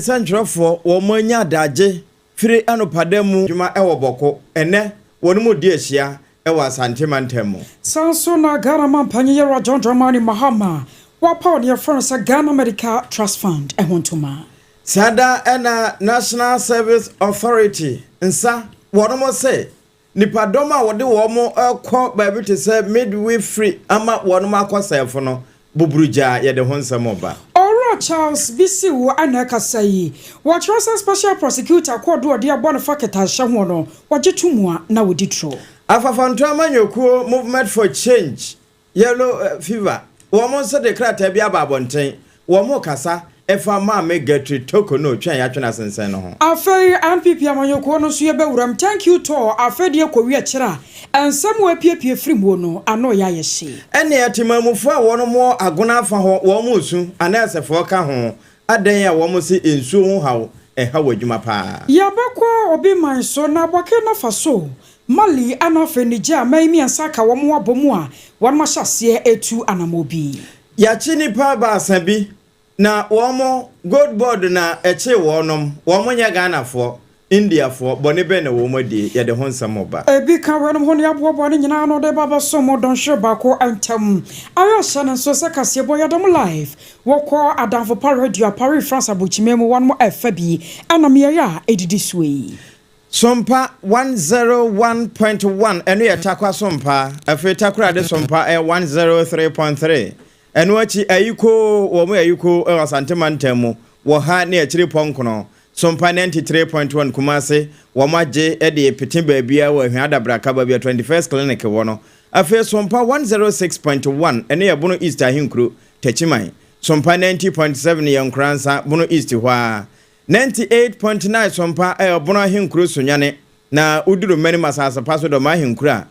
Santrofo wo manya daje firi anopademu dwuma ewo boko ene wonu mu di ahia ewo asante mantemu sanso na Ghana mampanye yera John Dramani Mahama wapa ne friends Ghana Medical Trust Fund ehontoma sada ena National Service Authority nsa wonu mo se nipadoma wode wo mo ekọ baabi te se midway free ama wonu makosefo no buburuja ye de honsam oba Charles BC wo anaka sayi wa trust special prosecutor Kodie de abon faketa hye ho no wagetumua na woditro afafanto amanyokuo movement for change yellow fever wo mo se de krata bia babonten wo mo kasa efa ma me getri toko no twan ya twena sensen no ho afei MPP amanyokuo no so ye bewuram thank you to afei de kowi akira ensam wa piepie frimo no ano ya yehye ene yatimamufo a wono mo agona afa ho wo mo su anasefo ka ho adan ya wo mo se ensu ho hawo ha wadwuma pa ya bakwa obi man so na boke na faso mali anafe nija maimi ansaka wo mo abomu a won ma hyase etu anamobi ya chini pa ba asabi na wo mo gold board na eche wonom wo mo nya Ghana fo India for Bonibe na wo modi ya de honsam oba ebi ka wenum ho ne abobo ne nyina no de baba so mo don hwe ba ko antam ayo shana so se kase boy dom live wo ko adamfo pa radio Paris France abuchimemu won mo efa bi anam ye ya edidi suwe Sompa 101.1 enu ya takwa Sompa afi takura de Sompa 103.3 enu achi ayiko wo mo ayiko e wasante mantemu wo ha ne akiri ponkono Sompa 93.1 Kumase wamaje ede pitin baabia wa hwa adabraka baabia 21st clinic wono afi Sompa 106.1 ene ya bono East ahinkro tachiman Sompa 90.7 yankransa bono East hwa 98.9 Sompa bono ahinkro sunyane na uduru mani masasa paso do mahinkro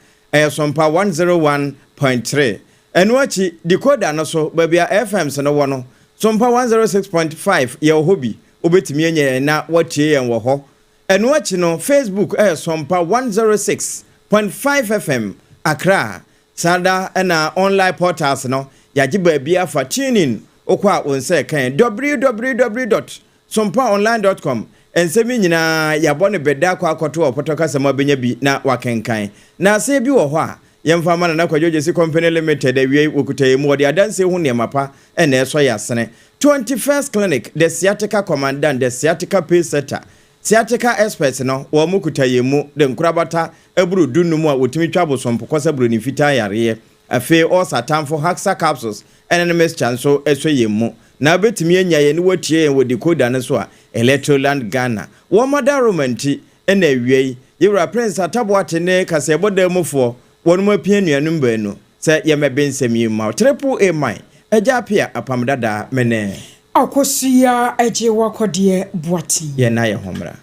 Sompa 101.3 enu achi decoder no so baabia FM se no wono Sompa 106.5 ya hobi obetimi enye na watie yen wo ho enu achi no Facebook Sompa 106.5 FM Accra sada na online portals no yaji baabia afa tuning okwa onse kan www.sompaonline.com ensemi nyina yabone beda kwa akoto opotoka sema benya bi na wakenkan na se bi wo ho a yemfa mana na kwajoje si company limited awie okutaye mu ode adanse hu ne mapa ene eso yasene 21st clinic the sciatica commandant the sciatica pace setter sciatica experts no wo mukutaye mu de nkurabata eburu dunum a wotimi twabo sompo kosa buru ni fita yare afi o satanfo haxa capsules enemies chanso eso yemu na betimi anya ye ni watie ye wodi koda ne so a Electroland Ghana wo mother romanti ena awie yewra prince ataboate ne kase bodamufo wonu mapia nuanum baanu se yemebensem yima triple A mine Ejapia Apam Dadaa mene Akosua Kodie buati ye na ye homra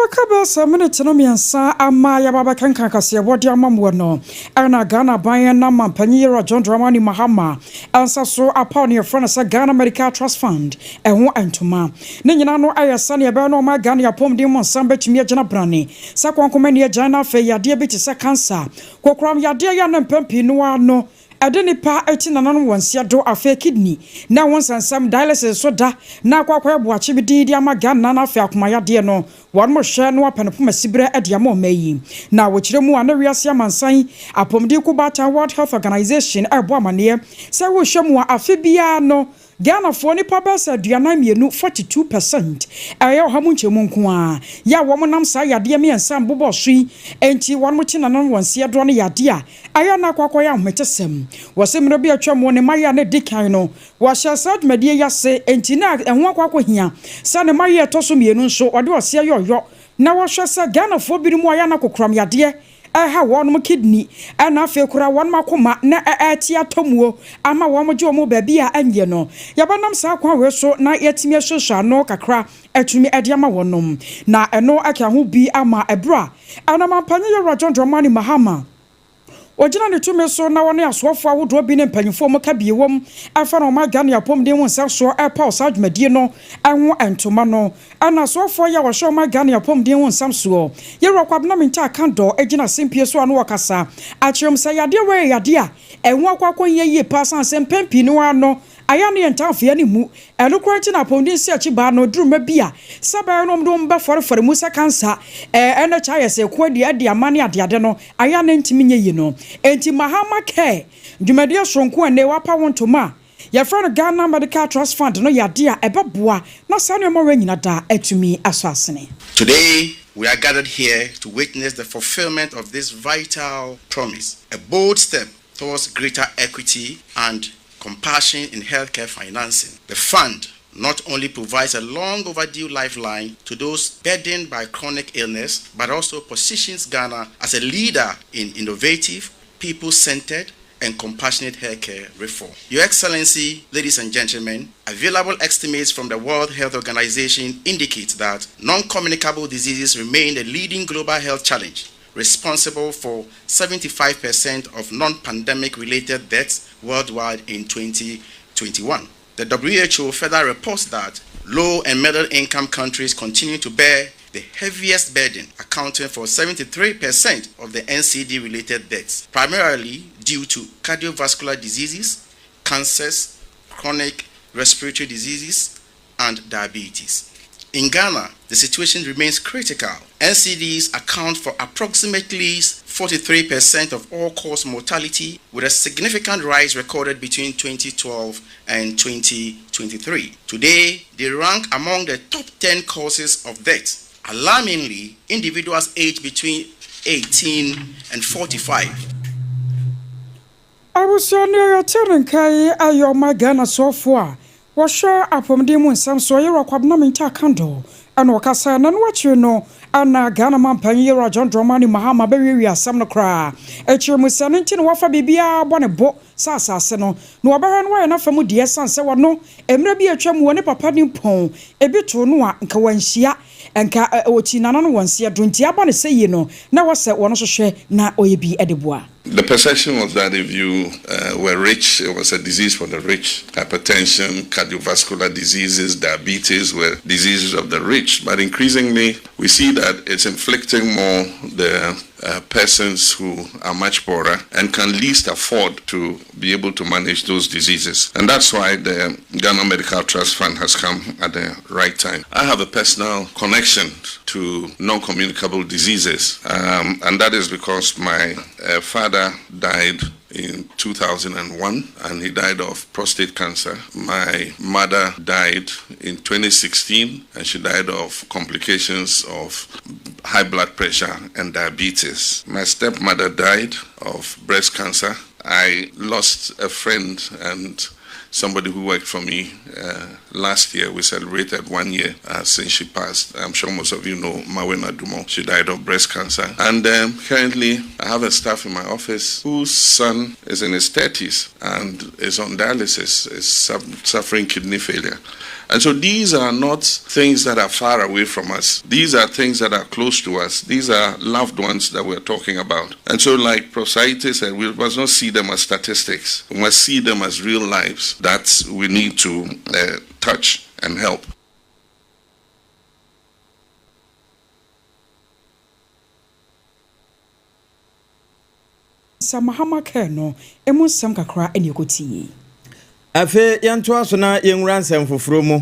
Kabasa minute no miansa ama ya baba kanka kase bodi amamwo no ana Ghana ban na mampanyi yera John Dramani Mahama ansa so upon your friend sa Ghana Medical Trust Fund ho antoma ne nyina no ayasa ne be no ma Ghana Apam de mo nsamba tumi agina brane sa kwankoma ne agina fe yade bi te sa cancer kokram yade ya na mpampi no ano adeni pa eti nanan wonsia do afa kidney na wonsansam dialysis so da na kwakwa boache bidi ama Ghana na afa akomaya de no won mo hwe no apenpo masibire ade ama omayi na wochire mu ana wiase amansan apomdi kubata World Health Organization ebo amane se wo hwe mu afa bia no Ghana for ni pabasa duana mienu 42% ayo hamu nchemu nko a ya wo monam sa yade me ensam bobo sui enti won mo chinanan wonse do no yade a ayo na kwakwa ya hmetesem wose mro bi atwam ne maya ne dikan no wa shasad medie yase enti na enho kwakwa hia sa ne maya toso mienu nso ode ose yoyo na wo hwesa Ghana for bi mu aya na kokram yade ha won kidney ana afa kura won makoma na ati atomuo ama won mo je omo baabi a anye no yabanam sa kwa we so na yatimi ahwehwa no kakra atumi ade ama wonom na eno aka ho bi ama ebra ana mampanye John Dramani Mahama Ojina ne tume so na wone asofo awodo bi ne mpanyimfo mo ka biewom afa no magane apom de won sa so epa osadwumadie no anwo entoma no ana asofo ya wo hwe magane apom de won sam so ye rokwabna minta kando ejina simpie so anu wakasa akyerem sa yade we yade a enwo akwakonye yie pasan sempempi no ano aya ne ntafia ne mu elukwanti na apom de si achi ba no duruma bia saba no mdo mba forefore mu sekansa ena cha yese Kodie ade amane ade no aya ne ntimi nye yi no enti mahama ke dwumadie sonko ene wapa wontoma ya friend Ghana Medical Trust Fund no yade a ebeboa na sane mo wanyina da atumi asasene. Today we are gathered here to witness the fulfillment of this vital promise, a bold step towards greater equity and compassion in healthcare financing. The fund not only provides a long overdue lifeline to those burdened by chronic illness, but also positions Ghana as a leader in innovative, people-centered, and compassionate healthcare reform. Your Excellency, ladies and gentlemen, available estimates from the World Health Organization indicate that non-communicable diseases remain the leading global health challenge, responsible for 75% of non-pandemic related deaths worldwide in 2021. The WHO further reports that low and middle income countries continue to bear the heaviest burden, accounting for 73% of the NCD related deaths, primarily due to cardiovascular diseases, cancers, chronic respiratory diseases, and diabetes. In Ghana, the situation remains critical. NCDs account for approximately 43% of all-cause mortality, with a significant rise recorded between 2012 and 2023. Today, they rank among the top 10 causes of death. Alarmingly, individuals aged between 18 and 45. I was on your turn, Kai, ayo magana so far. Washa apom de mu nsam so ye rokwabna minta kando ana wakasa na watch no ana Ghana mampanyi ye John Dramani Mahama bewi asam no kra echiremu sanenti no wafa bibia bone bo sasase no no obahwa no na famu de sanse wono emra bi atwam woni papa ni pon ebi to no a nka wanhia enka oti nana no wonse donti abane seye no na wase wono hwehwe na oyebi edeboa. The perception was that if you were rich, it was a disease for the rich. Hypertension, cardiovascular diseases, diabetes were diseases of the rich. But increasingly, we see that it's inflicting more the persons who are much poorer and can least afford to be able to manage those diseases. And that's why the Ghana Medical Trust Fund has come at the right time. I have a personal connection to non-communicable diseases, and that is because my father died in 2001, and he died of prostate cancer. My mother died in 2016, and she died of complications of high blood pressure and diabetes. My stepmother died of breast cancer. I lost a friend and somebody who worked for me last year. We celebrated 1 year since she passed. I'm sure most of you know Mawena Dumo. She died of breast cancer. And currently, I have a staff in my office whose son is in his 30s and is on dialysis, is suffering kidney failure. And so these are not things that are far away from us. These are things that are close to us. These are loved ones that we're talking about. And so like Prosaitis said, we must not see them as statistics. We must see them as real lives that we need to touch and help. Samahama Keno, Emus Sam Kakra and Yokoti. Afe yanto aso na yenwura nsem foforo mu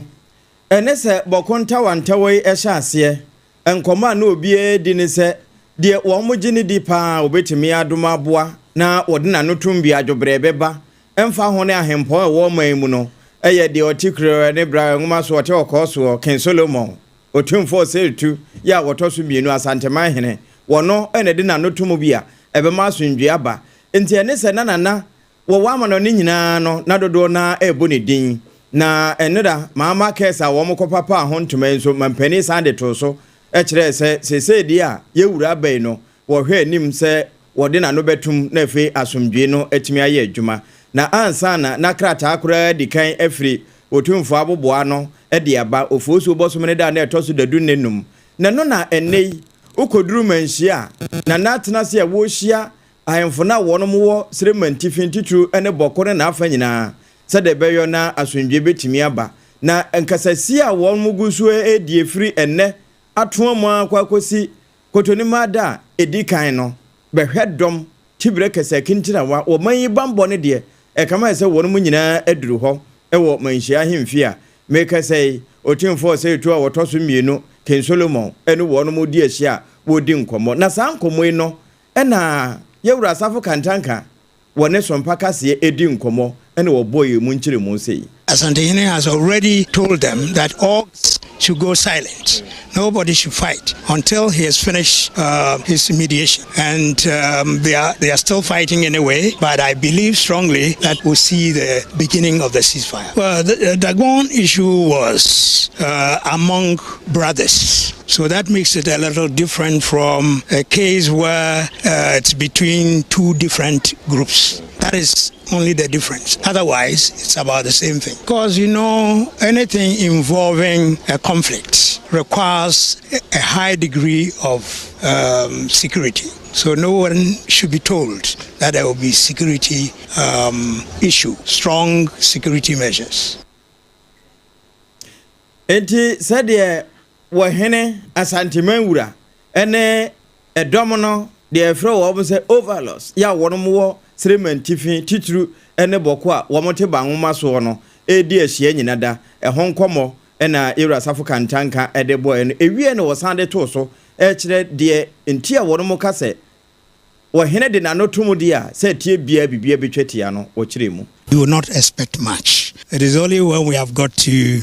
ene se bokonta wantawai ehya ase enkoma na obi di ne se de wo mogi ne di pa obetimi adoma aboa na wode na notum bi adwobre beba emfa ho ne ahempo e wo man mu no eye de otikro ne bra nwoma so ote okoso Ken Solomon otumfo setu ya wotoso mienu asantema hene wono ene de na notum bi a ebe ma asundwe aba enti ene se na wo wama no nyina no na dodo na ebo ne din na eneda mama kesa wo mokopapa ho ntoma enso mampani sande to so e kire se di a yewura bai no wo hwe anim se wode na no betum na fe asomdwe no atimi aye adwuma na ansa na krata akora dikan afri otumfo aboboa no e de aba ofosu obosomne da na etoso dadu nenum na no na enei ukoduru manhia na natena se wo hia ayemfo na wono mo serementi fintitru ene bokore na afa nyina se de beyo na asundwe betimi aba na nkasasi a won mugusu die firi enne ato mo akwakosi kotoni mada edikan no behwedom tibre kese kintira wo manyi bambo ne de kama se wono mu nyina aduru ho wo manhia hemfi a make say otimfo say to a wotoso mienu Ken Solomon ene wono mu di ahia wodi nkomo na sa nkomo no na yewura asafo kantanka wone sompa kase edi nkomo ene wo boye mu nkire mu sei. Asantehene has already told them that all should go silent. Nobody should fight until he has finished his mediation. And they are still fighting anyway, but I believe strongly that we'll see the beginning of the ceasefire. Well, the Dagon issue was among brothers. So that makes it a little different from a case where it's between two different groups. That is only the difference. Otherwise, it's about the same thing. Because, anything involving a conflict requires a high degree of security. So no one should be told that there will be security issue, strong security measures. Enti said wahene asantimanwura ene edomono de efro wo say overloss ya wonomo serementi titru ene boko a womote banwoma so no edi ahia nyinada ehonkomo ena era safo kantanka ede boy no ewie ne wosande to so kire de enti a wonomo kase wahene de nanotomu dia se tie bia bibia betwetia no wo kire mu. You will not expect much. It is only when we have got to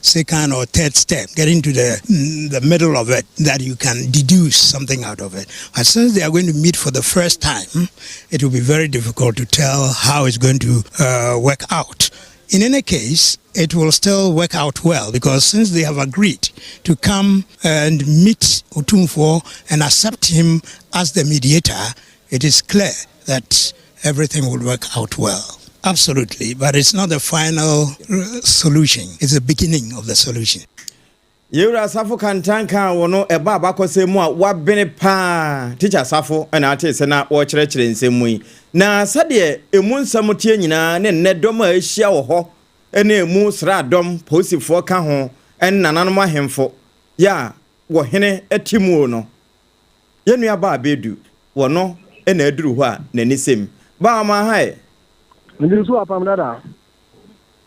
second or third step, getting to the middle of it, that you can deduce something out of it. But since they are going to meet for the first time, it will be very difficult to tell how it's going to work out. In any case, it will still work out well, because since they have agreed to come and meet Otumfuo and accept him as the mediator, it is clear that everything will work out well. Absolutely, but it's not the final solution. It's the beginning of the solution. Yura Safo Kantanka wono eba abakose mu a wabene pa teacher Safo na ate se na wo kyerɛkyerɛ nsɛmu yi na sade emu nsamutie nyina ne nnedom a ehia wo ho ene emu sradom posifo ka ho en nananom ahemfo ya wo hene atimu no yenua ba abedu wono ena aduru ho a nanisem ba ma hae Akosua Apam Dadaa.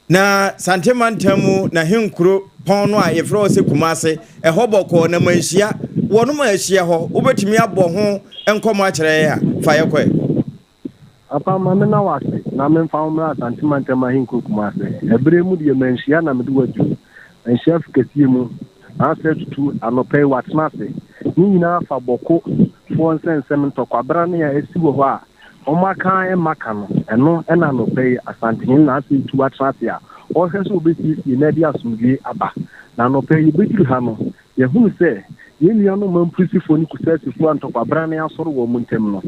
Na santemantamu na henkuro pono a yefro se kumase ehoboko na manhia wono manhia ho obetimi abo ho enkomo akere ya fa yekwe Apam amena wase na memfa umra santemantamu henkuro kumase ebre mu de manhia na mede wadu manhia fikasie mu ase tutu anopai watnase ni nyina fa boko fo nsensem ntokwa ne ya esiwo ho a Omaka makano eno ena no pay asantin na ase tu atrasia o hwese obesi na dia asumdwe aba na no pay betu ha no ye hu se ye nua no mamprisifo ni kusasifo antokwa brane asoro wo muntem no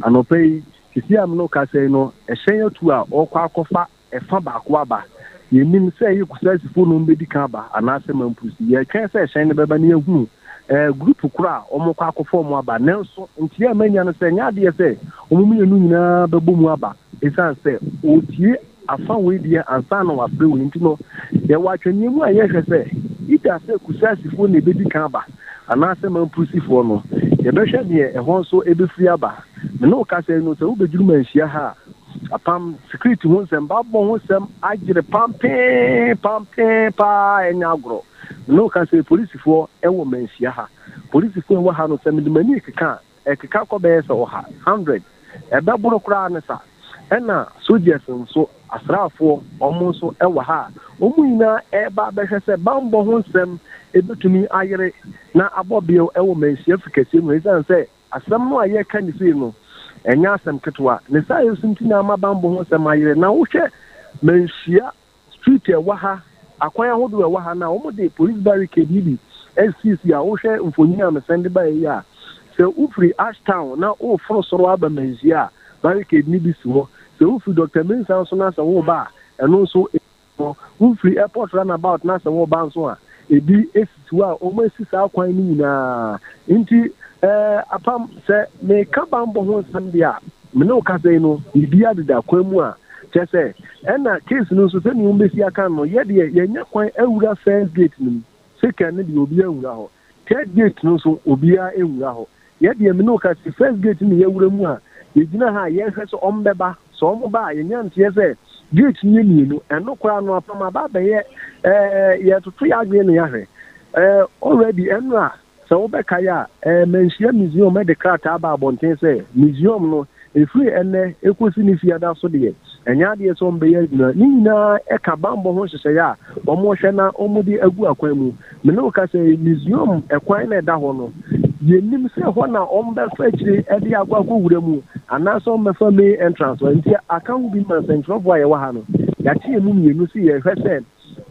anopay kisi am no ka sei no ehyen atu a okwa akofa efa baako aba ye nim se ye kusasifo no mbedika aba anase mamprisi ye twen se ehyen ne beba ne ehu group kura omokwa akofo mu aba nenso ntie amanya no se nya de se omumu yenu nyina bebo mu aba esan se otie afa we die ansa na wafre we ntino ye watwani mu aye hwese ita se kusasifo na ebedika aba anase mampusifo no ye behwe de ehon so ebefri aba me no ka se no se ubeduru manhia ha apam security ho nsem babbo ho nsem agire pampe pa enyagro no can say police for a woman ha police for wa ha no se me mani ekeka ko be se o ha 100 e be buru kra ne sa ena soldiers so asrafo omo so e wa ha omu ina e ba be hwese bambo ho nsem e betumi ayere na abobio e woman hia fikase mu ezan se asem no aye kan ni no enya asem ketwa ne sa yesunti na ma bambo ho nsem ayere na wo hwe manhia street e wa ha akwanya hodo e wa ha na omo de police barricade bi SCC a wo hwe mfoni a me send by ya se ufri Ashtown na o fro soro aba manhia barricade ni bi si ho se ufri Dr. Mensa so na se wo ba eno so ufri airport runabout na se wo ba so a ebi esisi a omo esisi akwan ni nyina nti Apam say me kabambo ho sandia me no ka say no bibia deda kwamu a che say na case no so say ni umbesi aka no ye de ye nya kwan awura first gate nim second ne de obi awura ho third gate no so obi a awura ho ye de me no ka say first gate ni ye awura mu a ye gina ha ye hwe so ombeba so omba ye nya ntie say gate ni mienu eno kwa no Apam aba be ye tutu ya gbe ne ya hwe already enra so obekaya menhia museum e de krata aba abonten say museum no efri ene ekosi ni fiada so de enya de so mbe ya gina nyina e ka bambo ho hyehyɛ ya omo hwɛ na omo de agu akwan mu me no ka say museum ekwan na da ho no yenim se ho na ombe fa chire e de agwa wura mu ana so me fa me entrance nti aka hu bi man central boy wa ha no ya tie mu mienu si ye hwɛ sɛ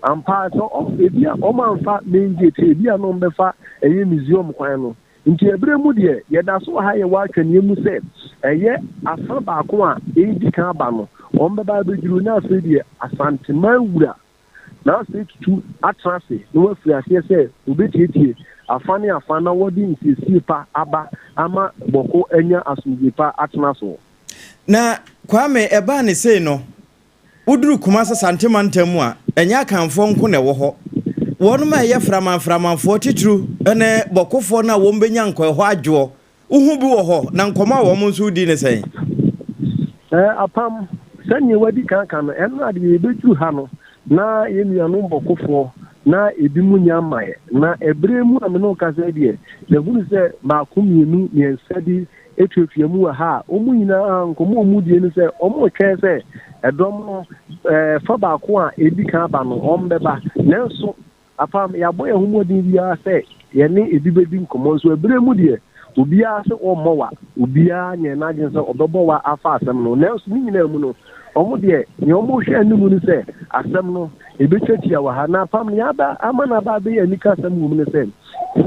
ampa so ebia omanfa menjete ebia no mbefa eye museum kwan no nti ebre mu de ye da so ha ye wa atwane mu se eye afa ba ko a edi kan ba no ombeba begiru na afi de asante mawura na se tutu atrase no wa fi ase se obetietie afane afana wodi nsisi pa aba ama boko enya asumje pa atena so na kwame eba ne sei no uduru kumasa santema ntemu a enya kanfo nko ne wo ho wonu ma ye framanfo titru ene bokofo na wo mbenya nko ho adwo uhu bi wo ho na nkoma wo mo nso di ne sei Apam sanye wadi kan no eno ade ebeju ha no na ye nuanu bokofo na ebi mu nyamae na ebre mu na me no ka se de le hunu se ma komienu ne nsadi etwefia mu ha omu nyina nkomo omu die ni se omu twen se edom no fa ba ko a ebi kan ba no ombeba nanso Apam ya boye humodin bia se ye ne ebi bebi nkomo nso ebre mu die obia se omowa obia nye na agin se obebo wa afa asem no nanso ni nyina mu no omu de nye omu hwe animu ni se asem no ebechetia wa ha na Apam ya ba amana ba be anika asem mu ni se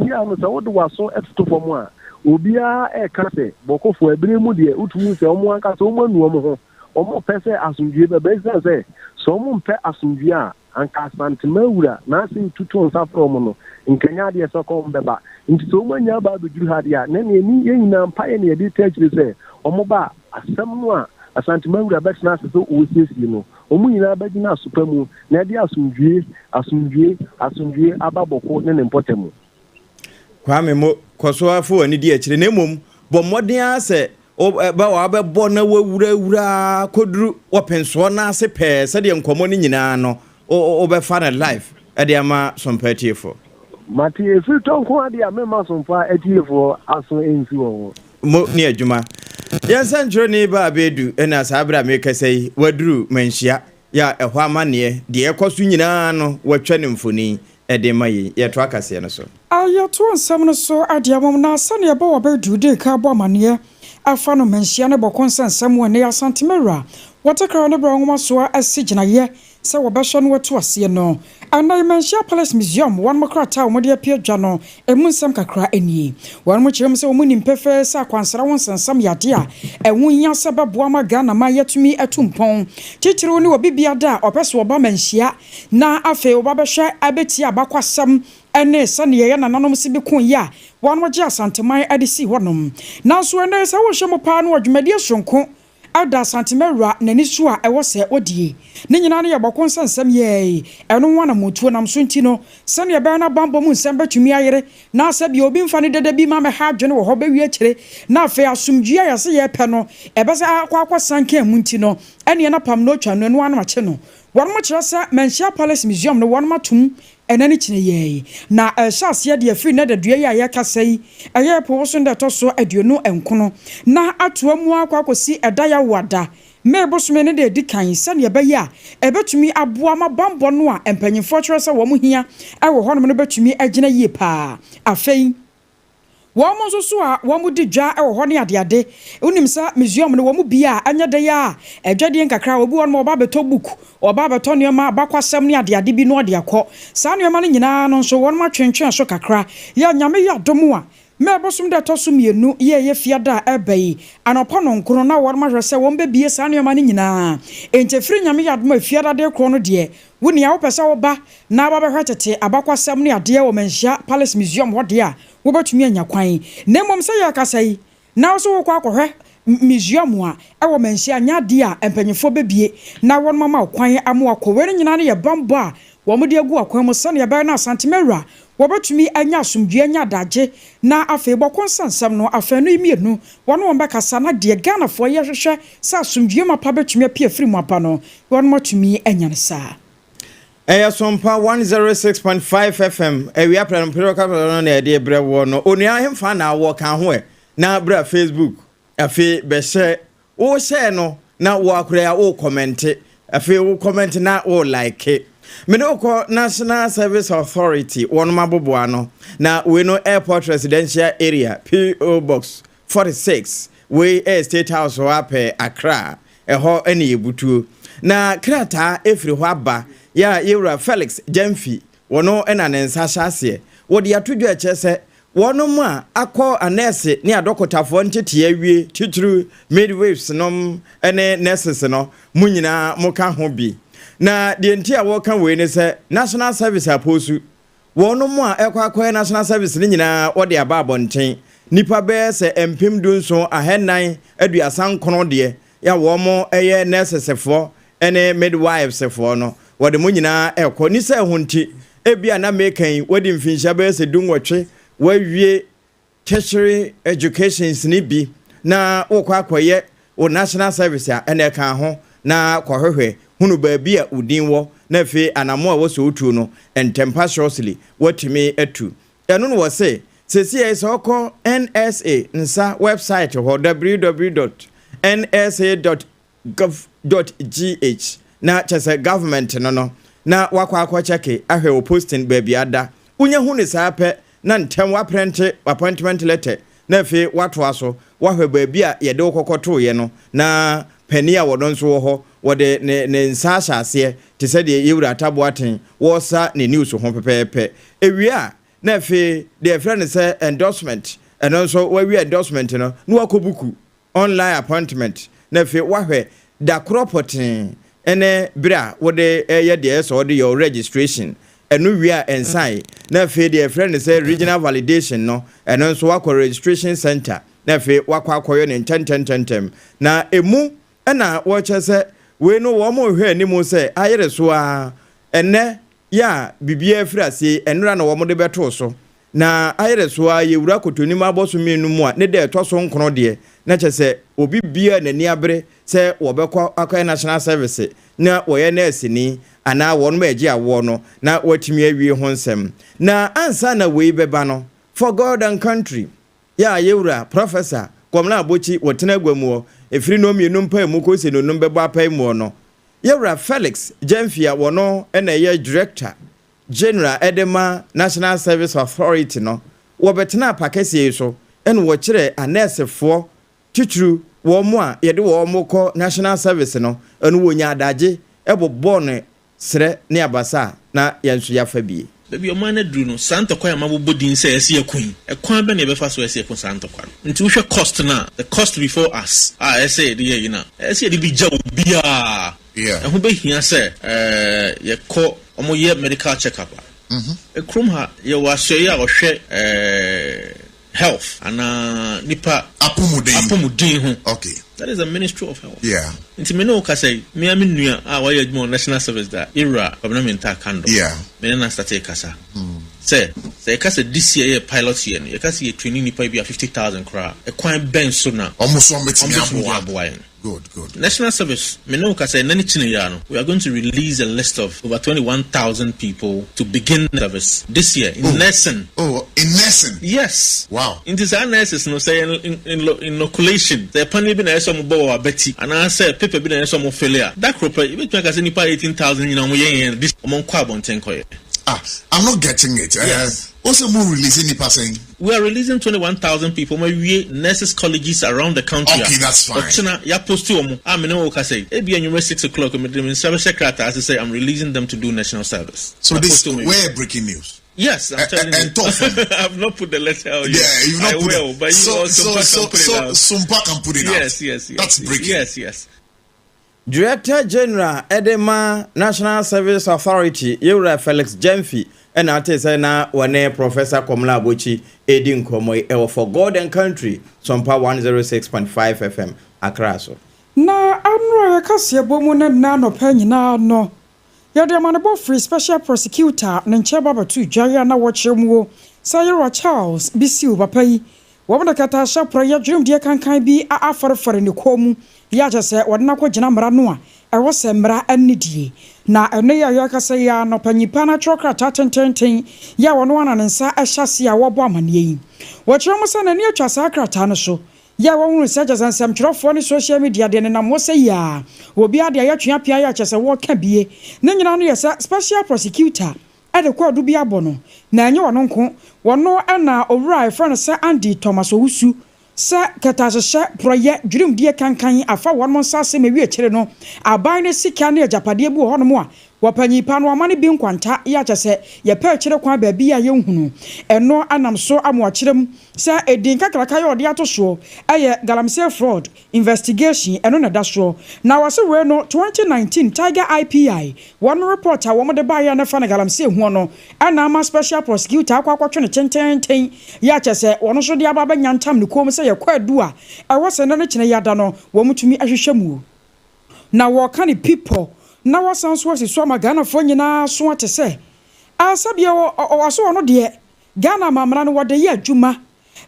bia no se wodo waso etuto fomu a obia e ka se bokofo ebre mu de utumu se omu anka se omu anu omu ho omu pese asumdue be se so omu mpe asumdue a anka santimawura na se tutu nsa from no nkanya de so ko mbeba nti so omu anya ba begiru ha de a na ne ni yina mpa ye ne de tachire se omu ba asem no a asantimawura betna se so osisi no omu nyina bagina supamu na de asumdue ababoko ne mpotemu kwame mo koso afo ani di akire na mom bo modern ase ba wa bebo na wura koduru openso na ase pe se de nkomo ni nyina no obefa na life e de ama sompatiefo mati efi tonko ade amema sompa etiefo aso ensi wo mo ni adwuma yansa njro ni ba abedu ena sabra me kasai waduru manhia ya ehwa amane de ekoso nyina no watwa ne mfoni ede mayi ye to akase no so ayato nsam no so adiamom na asane eba wabedu de ka bo amane afa no manhia ne bokon nsam wo ne ya santimera watakra ne bra nwoma so asigina ye se wobehwe no watu ase no anai manhia palace museum wan makrata omode apia dwa no emunsam kakra eni wan mo kirem se omuni mpefe sa kwansara won sansam yade a ewunya se beboa maga na mayatumi atumpon titire ni obibia da opese oba manhia na afe obabehwe abeti abakwasam ene sane ye nananom se bikon ya wan mo gye asanteman adisi wonom nanso ene se wo hwe mo pa no adwumadi sonko ada santimera nani so a ewo se odie ne nyina ne yebokon sansam ye eno wana motuo nam so ntino sane be na bambo mu nsem betumi ayere na asabi obi mfa ne deda bi ma me ha adwene wo ho ba wi akire na afa asumdua ya se ye pe no ebese akwa sanka mu ntino ene na pam no twa no eno wana mache no wonmo kire sa manhia palace museum no wonmo tum enani kine ye na ehyaase de afiri na dadua ya yakasai eye po so nda to so aduonu enkono na atoa mu akwakosi edaya wada mebosome ne de dikan sane ebe ya ebetumi aboa mabambo no a empanyimfo kire sa wo mu hia ewo honom no betumi agina yie pa afei womo so so a womo di dwa ewo ho ne adeade unim sa museum no womo bia anya de ya edwade nkakra obi won mo ba beto book oba beto ne ma abakwasam ne adeade bi no ode akọ sa ne ma no nyina no so won ma twentwen so kakra ya nyame ya domu a mebosom de to so mienu ye fiada ebai anopa no nkoro na won ma hwese won bebie sa ne ma no nyina entefiri nyame ya domu fiada de kro no de woni a wo pesa wo ba na ba behwetete abakwasam ne ade wo manhia palace museum wo de a wobɛtumi anya kwan na mmom sɛ yɛ akasa yi na so wokɔ akɔhwɛ museum a ɛwɔ manhyia nyade a empanyefo bebie na wɔn mama kwan amoa kɔwɛre nyina no yɛ bambɔ a wɔn de agu akwan mu sɛ ne yɛbɛyɛ na santimɛwura wɔbɛtumi anya asomdue anya adagye na afei bɔkɔ nsansam no afei no imienu wɔn bɛkasa na deɛ Ghanafoɔ yɛ hwehwɛ sɛ asomdue mapa bɛtumi apie firi mu apa no wɔn matumi anya ne saa Sompa 106.5 FM ewia prempero ka no na de brɛ wo no onua hemfa na wo kan ho na bra Facebook afi bɛhyɛ wo hyɛ no na wo akora ya wo comment afi wo comment na wo like Midday National Service Authority one maboboa no na we no airport residential area PO Box 46 we State House wape Accra eho ene yebutuo na krata efiri ho aba ya yewura Felix Jamfi wono ena ne nsa hyase wo de atodwo ekyese wono mu a akọ anese ne adokotafo ntete awie tituru midwaves nom ene nurses no munyina muka ho bi na de nti a wo kan we ne se National Service aposu wono mu a ekwa National Service ne nyina wo de aba abonten nipa be se empem dunso ahennan aduasan kono de ya wo mo eye nurses fo ene midwives fo no wo de munyina ekọ ni se hunti ebia na mekan wo de mfinhia be se dunwotwe wawie tertiary educations ni bi na wokwa akoye o National Service a ene kan ho na kwahwehwe hunu baabi a udin wo na fe anamo a wo so otu no entempa shortly watimi atu eno no wo se sesi so ko NSA nsa website ho www.nsa.gov.gh na chese government no na wakwa akwa cheke ahwe o posting baabi ada unya hunu saape na ntem wa print appointment letter na fe wato aso wahwe baabi a yede wokokoto ye no na pani a wodon so ho wode ne nsa hyase te se de yewura ataboaten wo sa ne news ho pepepe ewia na fe de friend say endorsement and so we endorsement no no wakobuku online appointment na fe wahwe da cropotin ene bra wode ye de so de your registration enu wia ensign na fe de friend say regional validation no and so wakọ registration center na fe wakọ akoyo ne tentem na emu na wo chese we no wo mo hwe ni mo se ayere so a enne ya bibia afirase enura na wo mo de beto so na ayere so a yewura kotoni ma boso menu mu a ne de to so nkono de na chese obi bia nani abre se wo bekọ akọ National Service na wo ye nurse ni ana won ma agi awo no na watimi awie ho nsem na ansa na we beba no for God and country ya yewura professor Komla Abochi wotena gwamu efiri no mienu mpa mu ko se no no beba pa mu no yewura Felix Jamfia wono ena ye director general edema National Service Authority no wo betena pakese so ena wo kire anesefo titru wo mu a yede wo mu ko National Service no ena wo nya adage ebobo ne sre ne abasa na yansu ya fabie baby o man adru no santo kwa ma bobodin say ese yakun e kwan be na be fa so ese yakun santo kwa nti wo hwe cost na the cost before us ese de ye na ese de bi ja obia ho be hia say ye ko omo ye medical check up e krom ha ye wa hwe ya wo hwe health ana nipa apomuden ho okay. That is a Ministry of Health. Yeah. Inti me no ka say me aminu a wa yedmo National Service da era government kando. Yeah. Me na start kasa. Say kasa this year pilot year no kasa ye training nipa bi 50,000 kra. E kwan ben so na. Almost one betimi aboa. Good. National Service, we are going to release a list of over 21,000 people to begin service this year in nursing. Oh, in nursing? Yes. Wow. In this nurses, no say inoculation. The panel been some bow Betty, and I say paper been some failure. That crop, even to make 18,000, you know, this among carbon tenkoy. I'm not getting it. Yes. Also, more releasing the passing. We are releasing 21,000 people. We nurses colleges around the country. Okay, that's fine. I'm 6 o'clock. I say I'm releasing them to do national service. So this we're breaking news. Yes, I'm telling you. I've not put the letter out yet. Yeah, you've not I will, but you also can put it out. Sompa can put it out. Yes. That's breaking. Yes. Director General Edema National Service Authority Yura Felix Jemfi and Artesana Wane Professor Komla Bochi Edin Komoy Ewa for God and Country Sompa 106.5 FM Akraso. Na anro ya kasi ya bomu na no penyi na no. Yade manabo free special prosecutor nenche baba tu jaya na wachimuo Sayura Charles bisi ubapai. Wabana kata shapra ya dream dia kankan bi a afarefare ni komu ya jase wadna ko jina mra no a ewo se mra anidie na eno ya kasa ya no panyipa na trokrata tententen ya wono wana nsa ahyase a wobo amane yi wochiro mo se na ni atwa sa krata no so ya wonu se jasansam twerofo ni social media de na mo se ya obi ade ya twia pia ya chese wo ka bie ne nyina no yesa special prosecutor ade kwa du bia bono na anye wono nko wono na owura friend se Andy Thomas Owusu sa katasheshe proye dwurum die kankan afa won mo sase mewie kire no aban ne sika ne ajapade bu ho no mo a wapanyipa no amane bi nkwanta ya chese ye pa kire kwa ba bi ya yenhunu eno anam so amo kirem sa edin kakraka ye ode atoso eye galamsey fraud investigation eno na daso na wase we no 2019 Tiger IPI one reporter wo mo de ba ya na fa na galamsey hu no ana ma special prosecutor akwakotwe ne tententen ya chese wono so de ababa nyantam ne kom se ye kwadu a ewose na ne kine yada no wo mutumi ahwehwemu na wo ka ne people na wasanso so magana fo nyina so atese asabia waso no de Ghana mamra no wode ye adwuma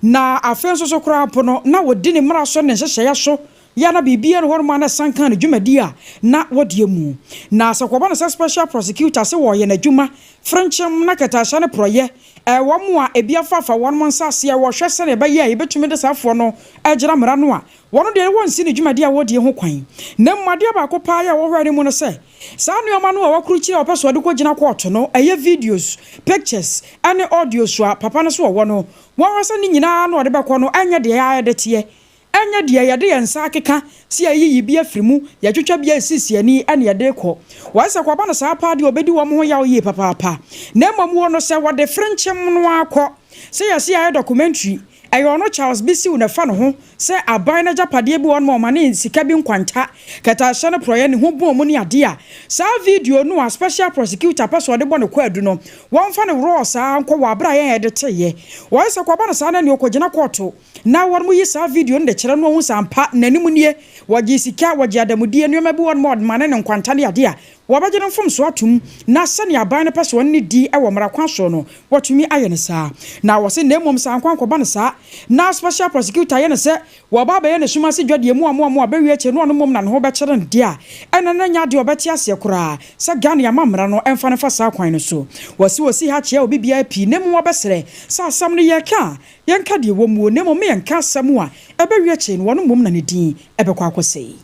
na afenso so kra pono na wodi ne mra so ne hyehye so ya na bibia no horma na sankan ne dwumadi a na wode mu na asakoba no special prosecutor se wo ye na dwuma Frenchem na katasha ne proye wo mu a ebia fafa won mo nsase e wo hwese ne ba ye e betumi de safo no agira mra no a wono de won si ne dwumadi a wodi ho kwan na mmade ba ko pa ya wo hware mu no se sa nuoma no wa kruchi a opeso de ko gina court no eye videos pictures ane audio so a papa no so wo no won wasa ni nyina no de be ko no anya de ya de tie anya de ya de yansa akeka si ayi bi afrimu ya twetwa bia sisi ani ane ya de ko wasa kwa ba no sa pa de obedi wo mo ya oye papa na mmom wo no se wo de Frenchem no akọ se ya si ayi documentary ayono Charles bisi una fa no ho se aban na japade bi won mo mane sika bi nkwanta kata hye no proye ne ho bo mu ne ade a sa video no a special prosecutor person de bo ne kwadu no won fa ne raw sa nko wa bra ye de teye wo se kwa ba no sa na ne okogina court na won mu yi sa video no de kire no hu sampa nanim nie wagi sika wagi adamudie no ma bi won mo mane ne nkwanta ne ade a wabagye mfom so atum na sane aban ne person ne di e wo mra kwa so no watumi aye ne sa na wo se na emom sa nkwan ko ba ne sa na special prosecutor ye ne se wababa ye ne suma se dwadie mu amu abawie che no no mom na ne ho be kire ne dia ena na nya de obeti ase kura se Ghana amamra no emfa ne fa sa kwan no so wasi ha che obi bia pi ne mu obesere sa asam ne ye ka yenka de wo mu ne mom yenka asam a ebawie che no no mom na ne din ebekwa akosei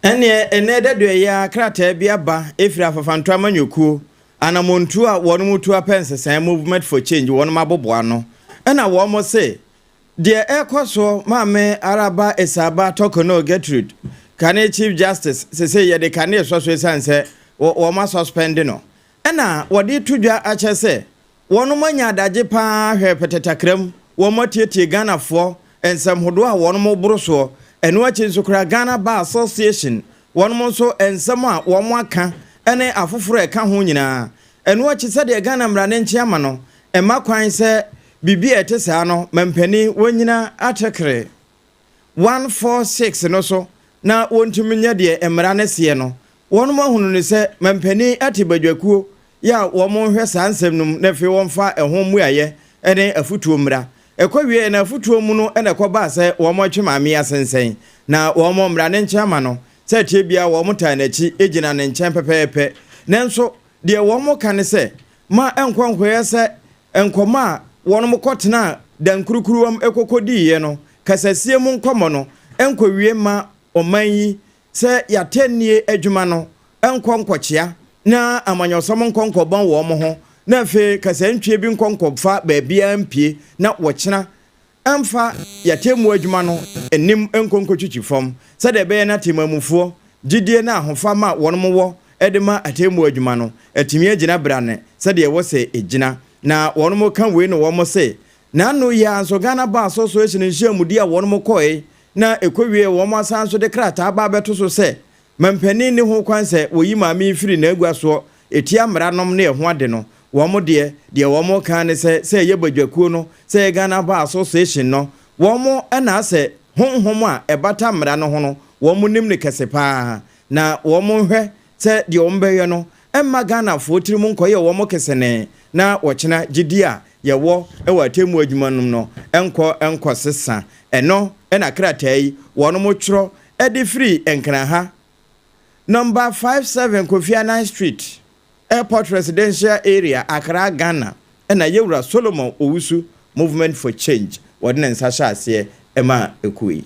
ene de ya krata bia ba efiri afafanto amanyokuo anamontu a wonu mutu apensesan movement for change wonu mabobo ano ena wo mo se de ekoso maame araba esaba tokono Gertrude kane chief justice se ye de kane so sanse wo ma suspend no ena wodi tudwa ache se wonu manya adaje pa hwe petetakram wo motieti Ghana fo ensam hodo a wonu mo boroso enu achi nsukura Ghana Bar Association won mo so ensam a wo mo aka ene afoforo eka ho nyina enu achi se de Ghana mra ne nchi ama no ema kwan se bibi etesa no mampani wonyina atekre 146 no so na wontumi nya de emra ne se no won mo hunu ne se mampani atibadwakuo ya wo mo hwe sansem num na fe won fa ehom muaye ene afutuo mra ekwawie na afutuo mu no ene koba se wo mo twe maame asensen na wo mo mra ne nchama no se tie bia wo mo ta na chi ejina ne nchen pepepe nenso de wo mo kan se ma enkwankwoye se enkoma won mo kotena dankurukuruwam ekokodi ye no kasasie mu nkomo no enkwawie ma oman yi se yatenie adwuma no enkonkwochia na amanyosom nkonkobon wo mo ho na fe kasantwie bi nkonkobfa baabia mpie na wochena amfa yatemu adwuma no enim enkonkotwichi fom se de be na temamufuo gidie na ahofa ma wonmo wo edema atemu adwuma no atimi agina brane se de wo se egina na wonmo kan we no wo mo se na no ya so Ghana Bar Association nhyiamudi a wonmo koe na ekowie wo mo asanso de krata aba beto so se mampani ne ho kwan sɛ woyi maame firi na agua so etia mmaranom ne ho ade no wɔn de wɔn kan ne sɛ yɛ badwakuo no sɛ Ghana Bar Association no wɔn ɛna sɛ honhom a ɛbata mmara no ho no wɔn nim ne kɛse paa na wɔn hwɛ sɛ deɛ wɔn bɛyɛ no ɛmma Ghana fo tirim nkɔyɛ wɔn kɛse ne na wɔkyena gidi a yɛwɔ ɛwɔ atemu adwuma nom no ɛnkɔ sesa ɛno ɛna krataa yi wɔn mo twerɛ ɛde free Nkraha number 57 Kofi Annan Street Airport Residential Area Accra Ghana ɛna yɛwura Solomon Owusu Movement for Change wɔde ne nsa hyɛ aseɛ ɛma ekui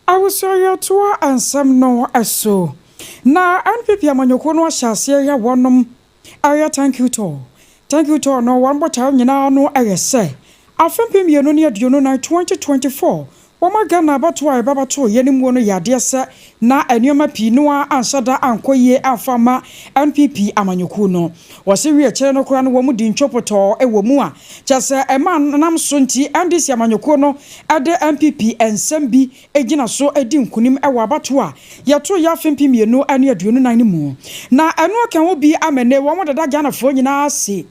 awusoyo to ansam no eso na NPP amanyoko no hyɛ aseɛ ya wɔnom aya thank you to no one bota nyina no ayese afempem yenu ne aduonu na 2024 Wama Ghana abato a babato ye nimu no yade se na enioma pi no ansada ankoye afama NPP amanyoko no wose wi ekere no kora no wo mu di ntwopoto e wo mu a kyese ema nam so nti ndisi amanyoko no ade NPP ensem bi egina so edi nkunim e wo abato a yeto ya afempem yenu ane aduonu nan mu na eno kan wo bi amene wo mo dada Ghana fo nyina ase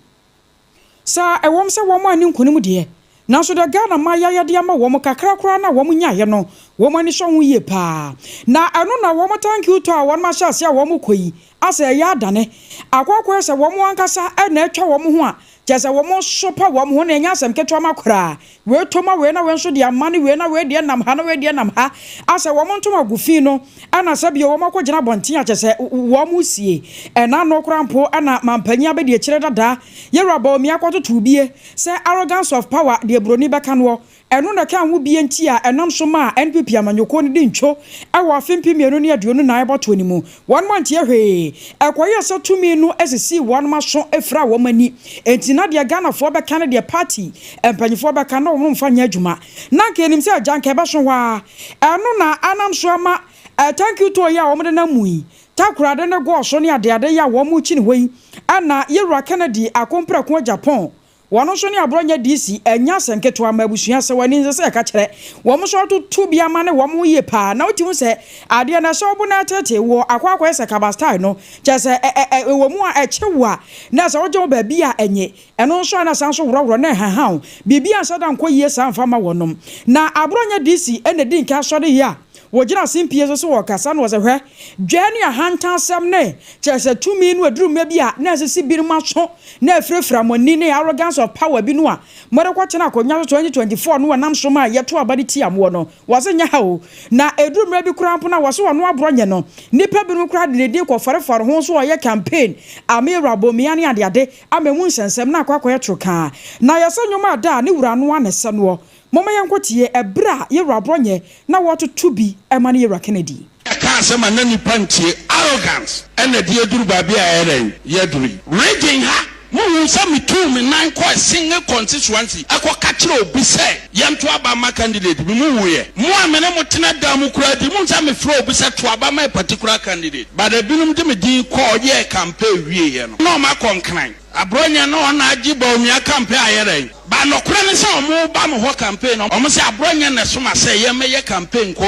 sa e wom se wo mo ani nkunim de na so da Ghana ma yayade ama wo mo kakra na wo mo nyaye no wo mo ani so ho yie pa na anu na wo mo thank you to a wo ma sha se a wo mo koyi asa ya adane akwakwa se wo mo ankasa na atwa wo mo ho a jese wo mo sopa wo mo ho na enya asem ketwa makora we toma we na we nso de amane we na we de nam ha na we de nam ha asa wo mo ntoma gufi no ana sabe wo mo kogina bonten a jese wo mo sie na no krampo ana mampanya be de kire dada yeraba mi akototo bie se arrogance of power de broni beka no eno na kan wo bie nti a enam so ma NPP amanyoko ne di ntwo awo afempi mienu ne aduonu na eboto ni mu one month ye hwe ekoye se tumi no esisi one ma so efra wo mani enti na de Ghana fo beka ne de party empanyifo beka na wo mfa nya adwuma na kenim se ajanka be so wa eno na anam so ama thank you to ya wo de na mui takurade ne go so ne ade ya wo mu chi ne hoi ana yewura Kennedy akompra ko Japan wono so ne abronya DC enya senketo amabusua se wani nse se ka kire wo mo so to bia ma ne wo mo ye pa na otimu se ade na so bu na tete wo akwakwa se kabastai no che se wo mu a echewo a na se ojo ba bia enye eno so na san so woroworo na hahaw bibia so da nko ye san fama wonom na abronya DC ene di nka so de ya wojira simpie so wo kasa no ze hwe dwane a hantansem ne chese tumi no aduru mabia na sisi birima so na afrefra moni ne arrogance of power bi no a more kwache na konya 2024 no nam so ma yeto abade ti amo no wose nya ha o na eduru mabi kurampo na wose wono abronye no nipa bi no kura de de ko farefare ho so ye campaign amira bomia ne ade amemu nsensem na akwakoye troka na yese nyoma da ne wura no anese no mama yankotie ebra yewura bronye na wototo bi emane yewura Kennedy ka sema na nipa ntie arrogance ena de eduru ba bia eren yeduri raging ha mo unsa mitu me nan ko single constituency akoka kire obi se yento Abama candidate bi mu wuye mo amene mo tena da mu kura di mo unsa me fro obi se to Abama particular candidate but the binum de me din ko ye campaign wie ye no ma konkran abronya no na agiba omia campaign ayere ba no kura ne se omo ba mo ho campaign no omo se abronya ne so ma se ye meye campaign ko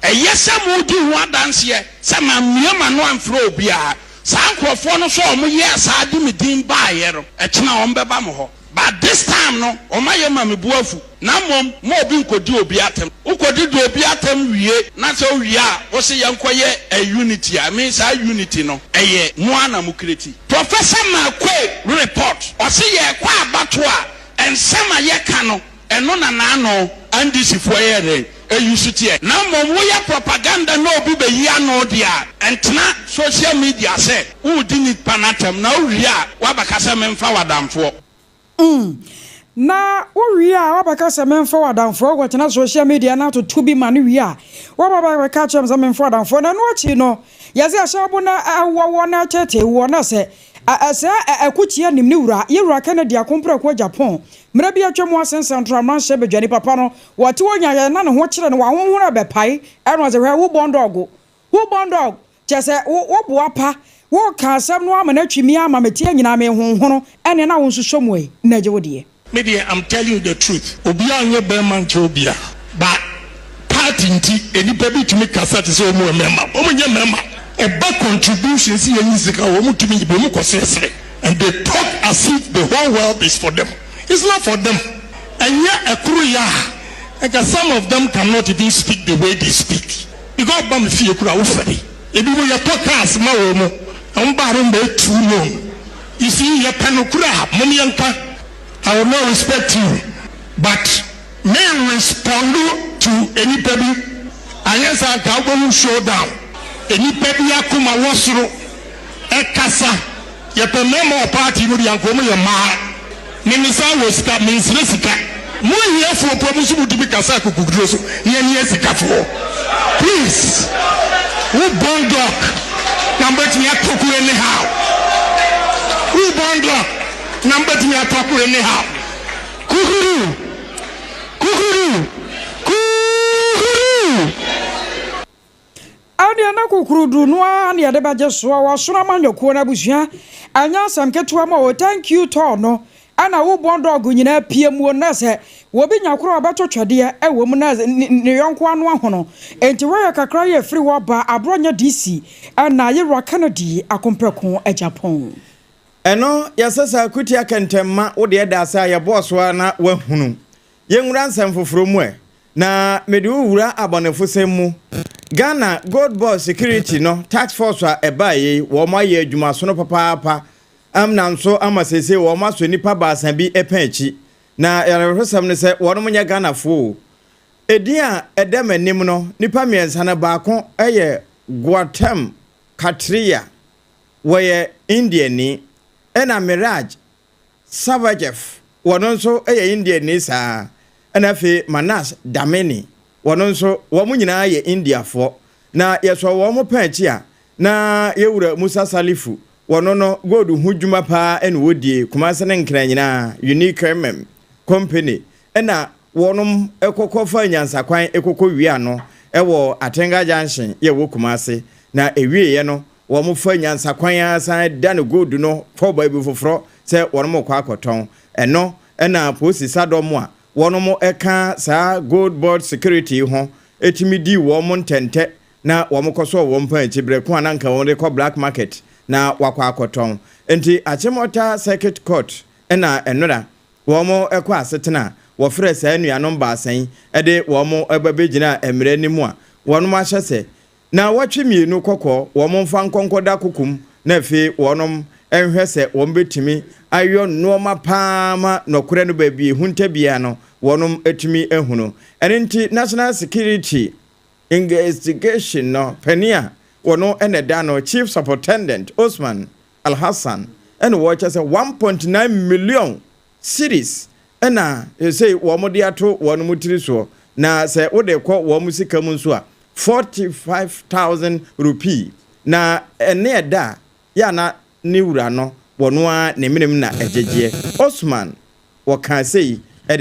eyese mo di ho adanse ye se ma miema no amfro obi a sankrofo no so omo ye asade me din ba ayere e kina ombe ba mo ho but this time no omaye ma me buafu na mom mo obi nkodi obi atem ukodi do obi atem wie na se wie a wo se yenkoye a unity a me sa unity no eye mo ana mo kreti Professor Makwe report o se ye kwa abato a ensema ye ka no eno na no andisifo ye re eyusutie na mom wo ye propaganda na obi be yi ano dia entena social media se wo di ni panatem na wie a wabakasa memfa wadamfo na wo a wabaka se memfa wadamfo gwatena social media na to bi ma no wi a wababa ka chem se memfa wadamfo na no achi no yase ashabu na wo na tete wo na se asa akuchia nimni wura yewura Kennedy akompra ko Japan mra bia twemo asen central man shebe dwani papa no wote wonya ya na ne ho kire ne wa honhoro be pai eno ze wo bondog chese wo boapa wo ka asem no ama na twimi ama metie nyina me honhoro ene na wo nsosomu na je wodie Midday, I'm telling you the truth. Obia nye beman chobia. But party nti enipa bi tumi kasa te se omo member. Omo nye member. a back contributions here in Zika, and they talk as if the whole world is for them. It's not for them. And yet, a Kuruya, like some of them cannot even speak the way they speak. Because Bam Fia Kura Ufari. If you will talk as Maromo, and Barum be too long. You see, your Panukura, Mumianka, I will not respect you. But may respond to anybody. And yes, I can showdown. Anybody Akuma Wasro, Ekasa, Yapamemo party with Yankomo Yama. Minisa was that means Resica. More here for promotion to be Kasaku Kudroso, Yesika for. Please, who born dog? Number to Yakoku anyhow. Who born dog? Number to Yakoku anyhow. Kukuru. Ania na kukurudu noa ne yade baje so wa soro amanyokuo na busua anya asam ketua ma o thank you to no ana wo bondo nyina piemu na se wo bi nyakoro abatotwade e wo mu na ne yonko anu ahono enti wo ya kakra ye free wo ba abronya DC ana ye ro Kennedy akompeko e Japan eno yasasa kuti akentemma wo de da asa ye boss wa na wahunu ye nwura nsem foforo mu na mede wura abonefo mu Ghana Gold Board Security no tax force a ebaye wo ma ye adwuma so no papa amna nso amasese wo ma so nipa baasan bi epanchi na yarehosam ne se wo no nya Ghana fo edin a edem anim no nipa miensa na baako eye Guatem Katria wo ye Indian ni ena Mirage Savajef wo no nso eye Indian ni saa ena fe Manas Dameni wono nso wo nyina ye India fo na yeso wo mo panchi a na yewura Musa Salifu wono no gold hu dwuma pa ene wodie kumase ne nkra nyina unique company ena wonom ekokofa nyansakwan ekoko wi no ewo Atenga Junction ye wo kumase na ewie ye no wo mo fa nyansakwan asan da ne gold no fo ba bi foforo se wonom kwa akoton eno ena posi sadomo a wonomo eka sa Gold Board Security ho etimidi wo mo ntente na wo mo koso wo mpa echibre ko ananka wo ko black market na wakwa akoton enti achimota circuit court ena enora wo mo ekọ asetena wo frɛ sa anuanom baasan ede wo mo ebabegina emre nimu a wonom ahyese na watwemienu kokọ wo mo mfa nkonkoda kokum na fe wonom enhwese wo mbetimi ayo noma paama nokure no baabi hunta bia no wonum etimi ehunu enenti National Security Investigation no penia wono eneda no Chief Superintendent Osman Al-Hassan and watch as 1.9 million cities ena say womode ato wonum tiri so na se wode kɔ wom sika mu nso a 45,000 rupee na ene eda ya na ni wura no wono a ne menem na ejeje Osman waka say On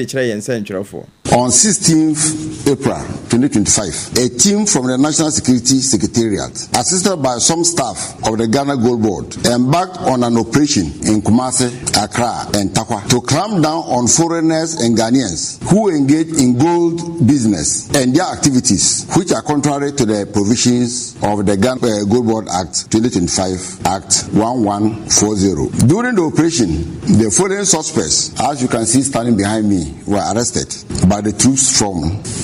16th April 2025, a team from the National Security Secretariat, assisted by some staff of the Ghana Gold Board, embarked on an operation in Kumasi, Accra, and Takwa to clamp down on foreigners and Ghanaians who engage in gold business and their activities, which are contrary to the provisions of the Ghana Gold Board Act 2025, Act 1140. During the operation, the foreign suspects, as you can see standing behind me, were arrested by the troops from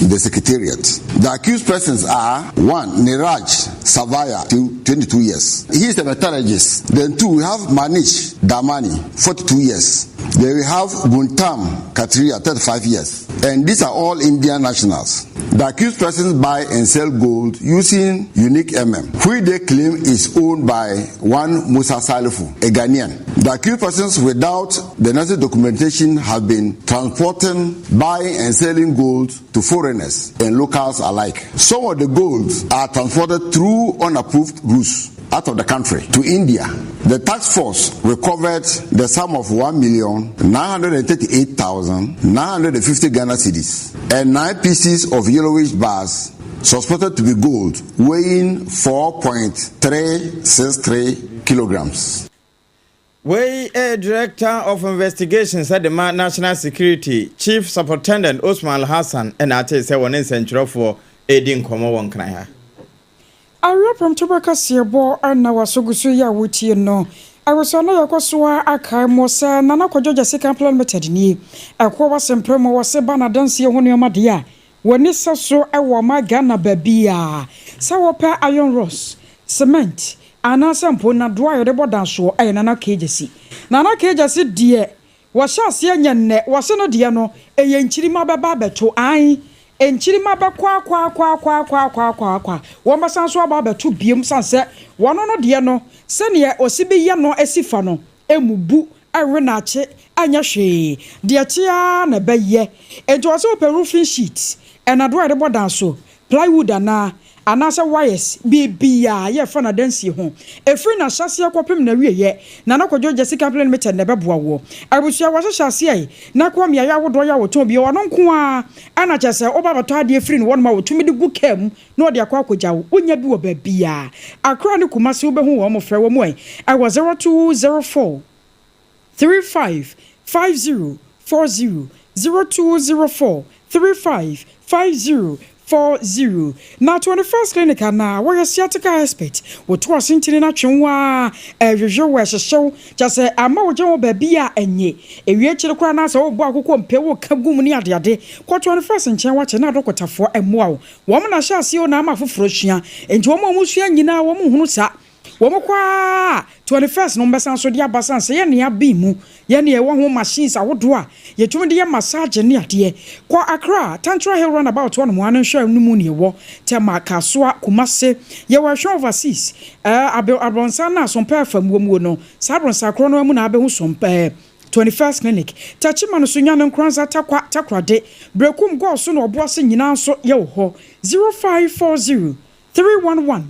the Secretariat. The accused persons are 1. Niraj Savaya, 22 years. He is a metallurgist. Then 2, we have Manish Damani, 42 years. Then we have Guntam Katria, 35 years. And these are all Indian nationals. The accused persons buy and sell gold using unique which they claim is owned by one Musa Salifu, a Ghanaian. The accused persons without the necessary documentation have been transporting, buying and selling gold to foreigners and locals alike. Some of the gold are transported through unapproved routes out of the country to India. The task force recovered the sum of 1,938,950 Ghana cedis and 9 pieces of yellowish bars suspected to be gold weighing 4.363 kilograms. We a Director of Investigations at the National Security Chief Superintendent Osman Al-Hassan and I say one in central for aiding Komo one Knaya. Arapam Tobacco Seabo and Nawasogusu ya wuti no. I was on Akosua Akamosa Nana Kojoja second plan meted ni. A Quavas and Premo was a banner dancy on your madia. When this so I wa my Ghana babia. Sour pair iron ross, cement, and a sample na dry the border show and Nana Kajasi. Nana Kajasi dear. Was shall see net was no diano, a yenchirima baba to I. Enchirima ba kwa wamba sanso aba to biem sanse wano no de no sene osibe ye no asifa no emubu arenache anya hwe de tia na beye ento so roofing sheet enado de bodan so plywood anasa wires bibia ye fa na dansi ho efri na hyase akopem na wieye na nakodwo Jessica plan meter na beboa wo abusua wa hyase ai na kwa me ya wodo ya woto bi wono nko a ana kyese obabato ade efri no wonma wotumi de gu kam na ode akwa akogya wo onya bi wo babia akra ne kumase wo behu wo mo frɛ wo mo ai I was 0204 355040 0204 355040 na 21st clinic na where sciatica expert wo to asintini na twenwa ehwehwe wo hyehyew kyase ama wo gye wo ba bia enye ewie kyire kra na so wo bo akokɔ mpe wo ka gum ni ade ko 21st nkyɛn wa kye na dokotafo emmoa wo mo na hyase o na ama foforo hua enti wo mo hua nyina wo mo hunu sa wo mo kwa 21st no mbesa so dia basan se ye ne abi mu ye ne wo ho machines awodo a ye twum de ye massage ne ade kwa Accra Tantra Hill Runabout one mo anan hwa numu ne wo tema Akosua Kumase ye wa hwa overseas abronsa na Sompa fam wo no sabronsa kro no mu na abehu Sompa 21st clinic tachima no so nya no nkranza takrade brekum go so no oboase nyina so ye wo ho 0540 311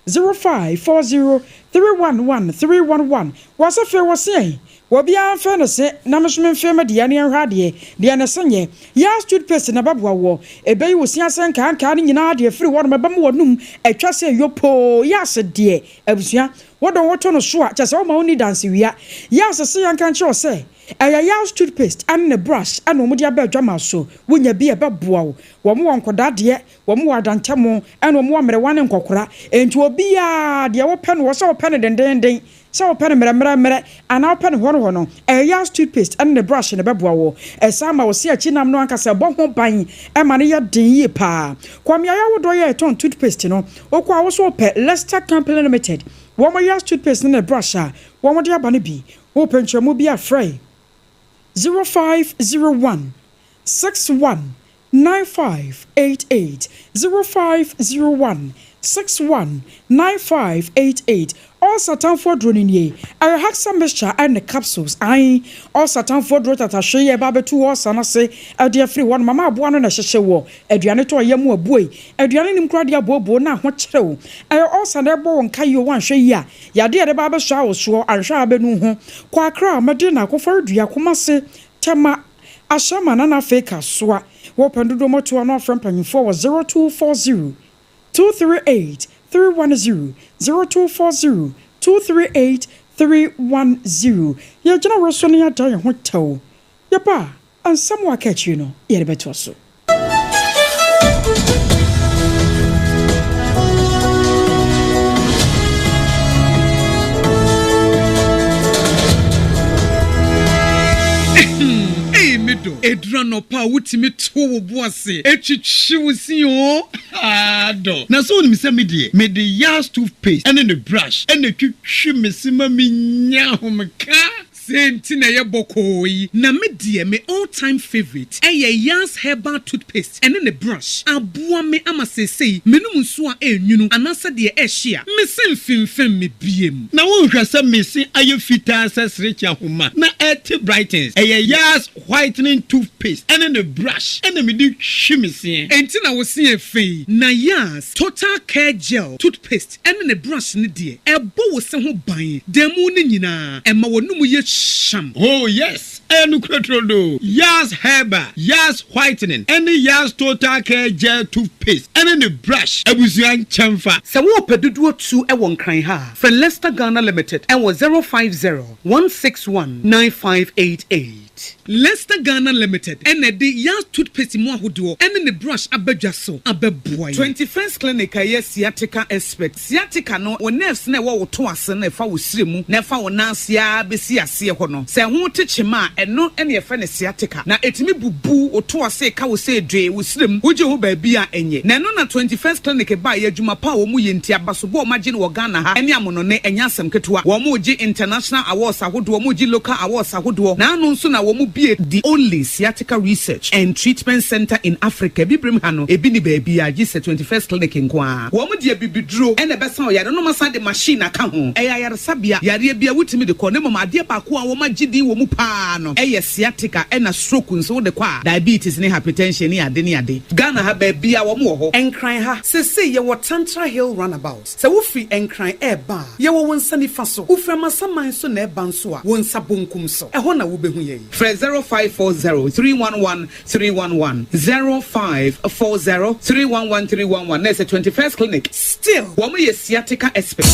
0540 311 wasa fe wase wobi anfa no se na mesome fe me de ne nhwade de ne senye ya toothpaste na babwa wo ebeyi wo siasen kan ni nyina de firi wo no mebam wonum atwa se yopo ya se de abusua wodon woto no so a kyase wo ma oni dance wia ya se yankan che o se eya ya toothpaste and ne brush and wo de aba adwama so wonya bi e beboa wo mo wonkoda de wo mo wadantamo and wo mo mere wane nkokora enti obi a de wo pe no wo se wo pe ne dendenden se wo pe ne mere ana wo pe ne hono hono eya toothpaste and ne brush ne beboa wo esama wo se achinam no anka se bo ho ban e ma ne ya den yi pa kwame ya wo do ye ton toothpaste no okwa wo so pe Leicester Company Limited wo mo ya toothpaste ne brush a wo mo de aba ne bi wo penchemu bi a frey 0501 61 9588 0501 61 9588 all satan for drone nie I have some mixture and the capsules all satan for drone that ahwe ba betu all sana se ade free one mama abo no na hyehye wo aduane to yemu abuoi aduane nim kra de abobo na ho kyerɛw all sana ebo won kai yo wan hwe yi a yade de ba be hwa wo so anhwa abenu ho kwa kra amade na akofar dua komase tema ashama na fake soa wo pandudo moto no from panyfo 0240 238 310 0240 238 310 ya jina rosoni ya da ho tew ya ba ansam wa catch you no ye beto so Edrano pa wutimi to wo boase etwitwi wusi o ado na so ni se me de yas toothpaste and the brush and etwitwi mesima minya homka senti na ye bokoi na me de me all time favorite yas herbal toothpaste and the brush aboa me amasesei menum nso a enwunu anasa de ehia me semfimfem me biem na won hwese mesi aye fita sesrecha homa na et brightens yas whitening toothpaste and the brush and me di hwimese enti na wo se afei na yas total care gel toothpaste and the brush ne de ebo wo se ho ban demu ne nyina ema wonum ye sham. Oh yes, Enukratrodo, Yas Herbal, Yas Whitening, and the Yas Total Care Gel Toothpaste, and then the brush, Abusian Chamfa. Sawo Pedudu 2 Ewon Kran ha. From Leicester Ghana Limited, and was 050 161 9588. Leicester Ghana Limited and the Yas toothpaste mo ahodo and the brush abedwa so abeboy 21st clinic yes sciatica expert sciatica no wo nerves na wo to ase na fa wo siremu na fa wo nansia besi ase ho no se ho techema eno ene yefa ne sciatica na etimi bubu wo to ase ka wo se dwe wo sirem wo je ho ba bia enye na no na 21st clinic ba ye adwuma pa wo mu ye ntia baso bo ma je no Ghana ha ene amono ne enya asem ketua wo mu je international awards ahodo wo mu je local awards ahodo na anu nso na wo mu bie the only sciatica research and treatment center in Africa bibrim ha no ebi ni ba bia je 21st clinic nkwa wo mu de bibidro ene besa o yare no masa de machine aka ho eya yare sabia yare bia wutimi de ko ne mama ade ba ko a wo ma gidi wo mu pa no eye sciatica ena stroke nso de kwa diabetes ne hypertension ne ade Ghana ha ba bia wo mu ho enkran ha sese ye wo Tantra Hill runabout se wo fi enkran eba ye wo wonsa nifa so wo fra masaman so na eba nso a wonsa bonkum so eho na wo behu ye 0540-311-311 0540-311-311 na se 21st clinic still wo mo ye sciatica expert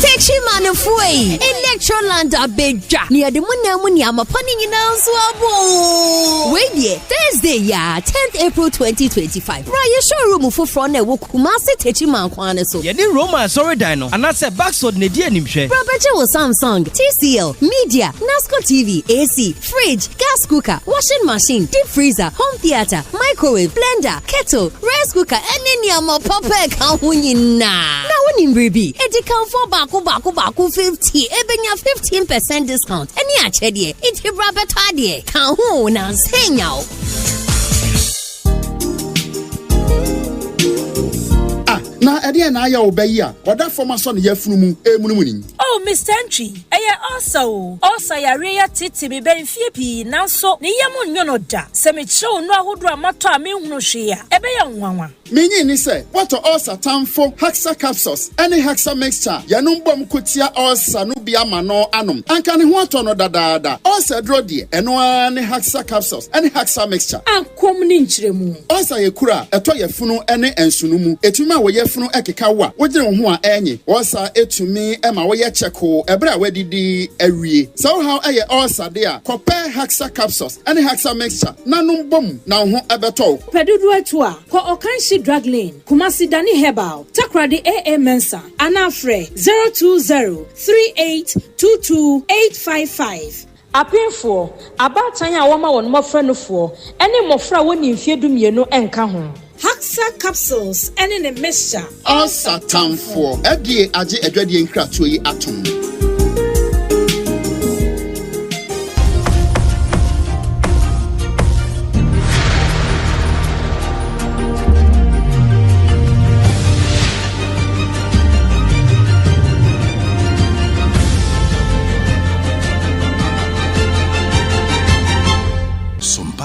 Techi manufui Electroland abedja ni ade munamu ni amapani nyina nso abo we Thursday ya 10th April 2025 Raya showroom foforo na wo Kumasi Techi mankwane so ye di Roma sorry dino anase backside ne di animhwe Property wo Samsung TCL Media Nasco TV AC fridge gas cooker washing machine deep freezer home theater microwave blender kettle rice cooker eneni amapapa ka ho nyina na woni mbribi edi kan for baako 50 ebenya 15% discount eni achede iti brabeto ade kan ho na nsenya na ede na aya obayi a oda forma so ne yafunu mu emunumuni oh Mr. Entry also yare ya titi me ben fie pi nanso ne yam nwono da se me chew no ahodo amato a me hunu hwe a ebe ya nwanwa menyi ni se wato ulcer tamfo hexa capsules any hexa mixture yanum bom kotia ulcer no bia ma no anom anka ne ho ato no dadaada ulcer dro de eno ani hexa capsules any hexa mixture akom ni nkyeremu ulcer ye kura eto yefunu ene ensunumu etuma wo yefunu ekeka wa wogire ho a enye ulcer etumi ema wo ye cheko ebra wadidi awie so how eye ulcer de a compare hexa capsules any hexa mixture nanum bom na ho ebeto pedudu atu a ko okanshi drug lane Kumasi Dani Herbal Takrade AA Mensa Anafre 02038228555 Apinfo abatan a woma won mofra no fo ene mofra woni mfiedu mienu enka ho Hexa capsules ene ne mixture ulcer tamfo edie age adwadie nkratuo yi atom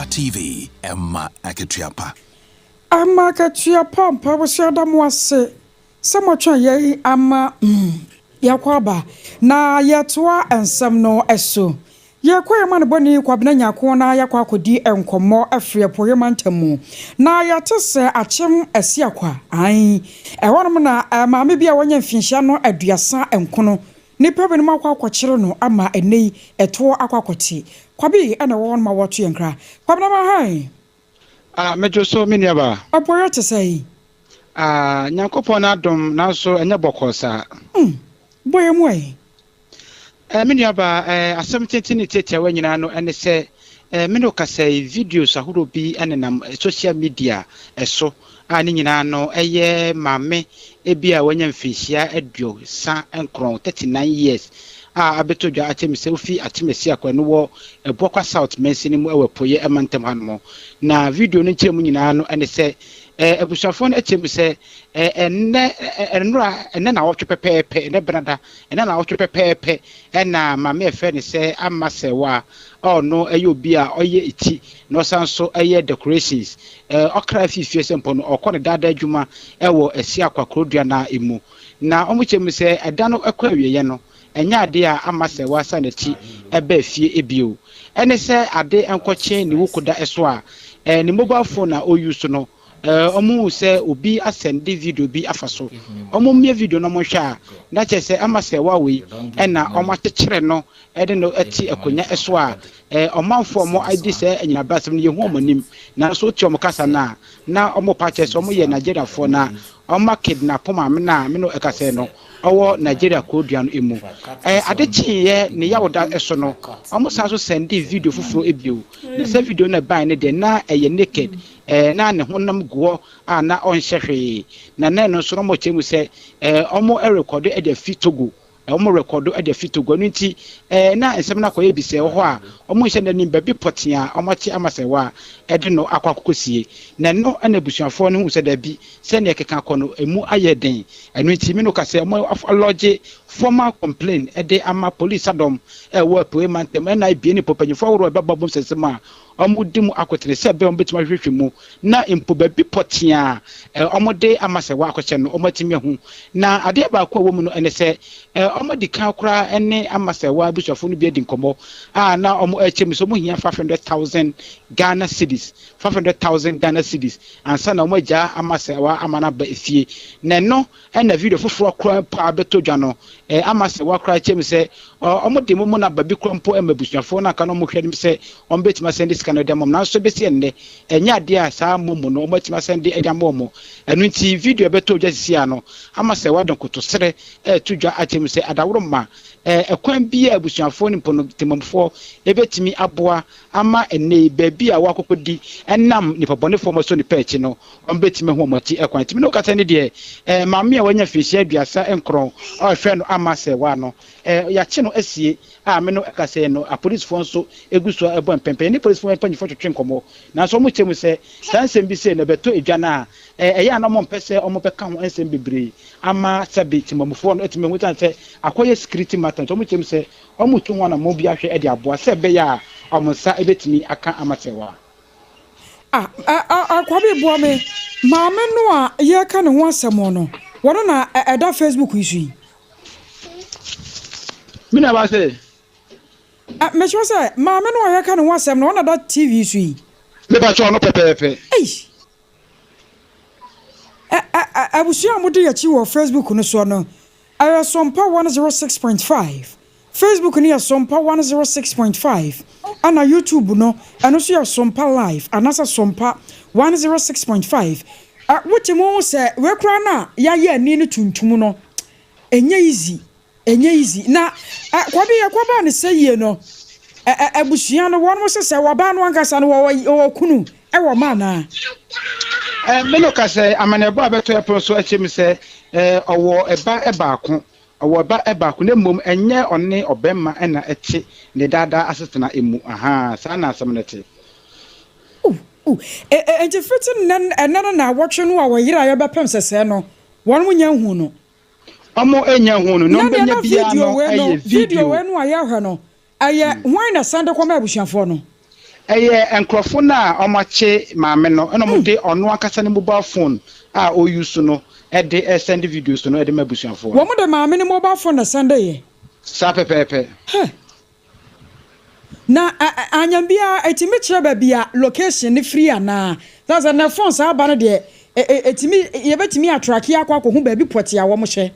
TV Emma Akatuapa Ama Akatuapa mpawosya damwase samotwa ye ama yakwaba na yetoa ensem no eso yakwa ma ne boni kwabena nyako na yakwa akodi enkomo afre poyemantamu na yatese achem asiakwa ai ehonum na maame bia wonya mfinhia no aduasa enkono nipa benim akwa akwakire no ama enei eto akwakoti kwabi ena won ma wotu yankra kwabna ma hai mejo so miniaba apoyo tesai nyankopon adom nanso enye bokosa boyemu ai miniaba asem tentini tete wanyina no ene se mino kasai videos ahuro bi enenam social media eso ani nyina no eye mame ebia wanya mfihia aduo sa enkron 39 years abetodwa atemse ofi atemesi akwa no wo ebokwa south mensi ni mu ewepoye emantem hanmo na video no nkyemu nyina no ene se ebusafo no atemse enne na wotwe pepepe ne brada enne na wotwe pepepe na mama efe ne se amasewa no obi a oye iti no sanso eye decorations okra fifie sempo no okone dada adwuma ewo esi akwa krodua na emu na omuchemu se eda no ekwa wieye no enya ade a amasewa sanati ebe fie ebio ene se ade enkoche ni wukoda eso a ni mobile phone na oyuso no omu se obi asende video bi afaso omu mie video no mo hwa na chese amasewa we ena omatechire no ede no ati akonya eso a ɔmanfo mo adi sɛ anyina basem no yehu omanim na so ti omkasa na omo pache so omo ye Nigeria fo na oma kidnap maame na me no ekase no owo Nigeria Kodie no emu adechi ye ne yawoda eso no omo sa so send video fufuro ebio na se video na ban ne de na eye naked na ne honam go na onhwehwe na no so mo chemu se omo record e de fitogo omo record e de fitogo no nti na ensem na koye bise ho a omo hye na nim babi potia omo chi amasewa e de no akwakokosie na no na busuafo no hu se da bi se ne keka kono emu ayeden eno nti me no ka se omo lodge formal complaint e de ama police adom e wo apoe mantem na bie ni popanyfo woro e babom sesema omo dimu akotere se be ombetuma hwehwe mu na impo babi potia omo de amasewa akoche no omo timi hu na ade ba kwa wo mu no ene se omo di kan kura ene amasewa busuafo no bi di nkomo na omo echem so mo hia 500,000 Ghana cedis 500,000 Ghana cedis ansa na omo ja amasewa amana ba efie na no na video foforo kura pa beto dwa no amasewa kura chem se omo de mo na babi krompo busuafo na ka no mo hwedim se omo betima send this kind of dem na so besi enne enya ade a saa momo no omo betima send e dem mo enu nti video beto dwa sisi ano amasewa don kotosere tudwa achem se adaworo ma ekwan bi abusuafo ni pono temamfo ebetimi aboa ama enne baby a wakokodi enam ni pabonefo mo so ni pechi no ombetimi ho moti ekwan timi no kata ni de maame a wanya fishi aduasa enkron o hwe no amasewa no ya che no asie a me no kase no a police fo nso eguso ebo mpempe ni police fo empanyfo twetwe nkomo na so mo chemu se sansem bi se na beto edwa na eya na mo mpese o mo beka ho ensem bebre ama sabi timamfo no etime hutan se akoye security matter to mo chemu se o mo tun wana mo bi ahwe e de aboa se be ya o mo sa ebetimi aka amasewa akwabi bo me maame no a ye ka ne ho asemo no wono na eda Facebook isu mina ba se me sure say maame no a ye ka ne ho asem no na da TV isu me ba cho no pepepe abusia mo de ya chi wo Facebook no so no aya Sompa 106.5 Facebook ni ya Sompa 106.5 ana YouTube no eno so ya Sompa live anasa Sompa 106.5 wote mo se we kra na ya ye ani ni tuntum no enye easy na kwabi ya kwaba ne seye no abusia no won mo se waba no ankasa no wo kunu wo mana meno ka se amanebo abeto ya pro so achemi se owo eba ako owo eba ako ne mom enye one obemma na eche ne dada asesena emu saa na asemnete enti fitin nan na watwe no a woyira ya bepem sese no won munya hu no omo enya hu no no benya bia no video we no aya hwe no aye hwan na sande kwama abusuafo no enkrofo na omache maame no eno mo de ono akasa ne mobile phone a o use no e de send videos no e de mabusuafo wo mo de maame ne mobile phone na sande ye sa pepepe na anyambia etimi kire ba bia location ni free ana that's na phone sa ba no de etimi ye betimi atrack ya kwa ko hu ba bi potia wo mo hye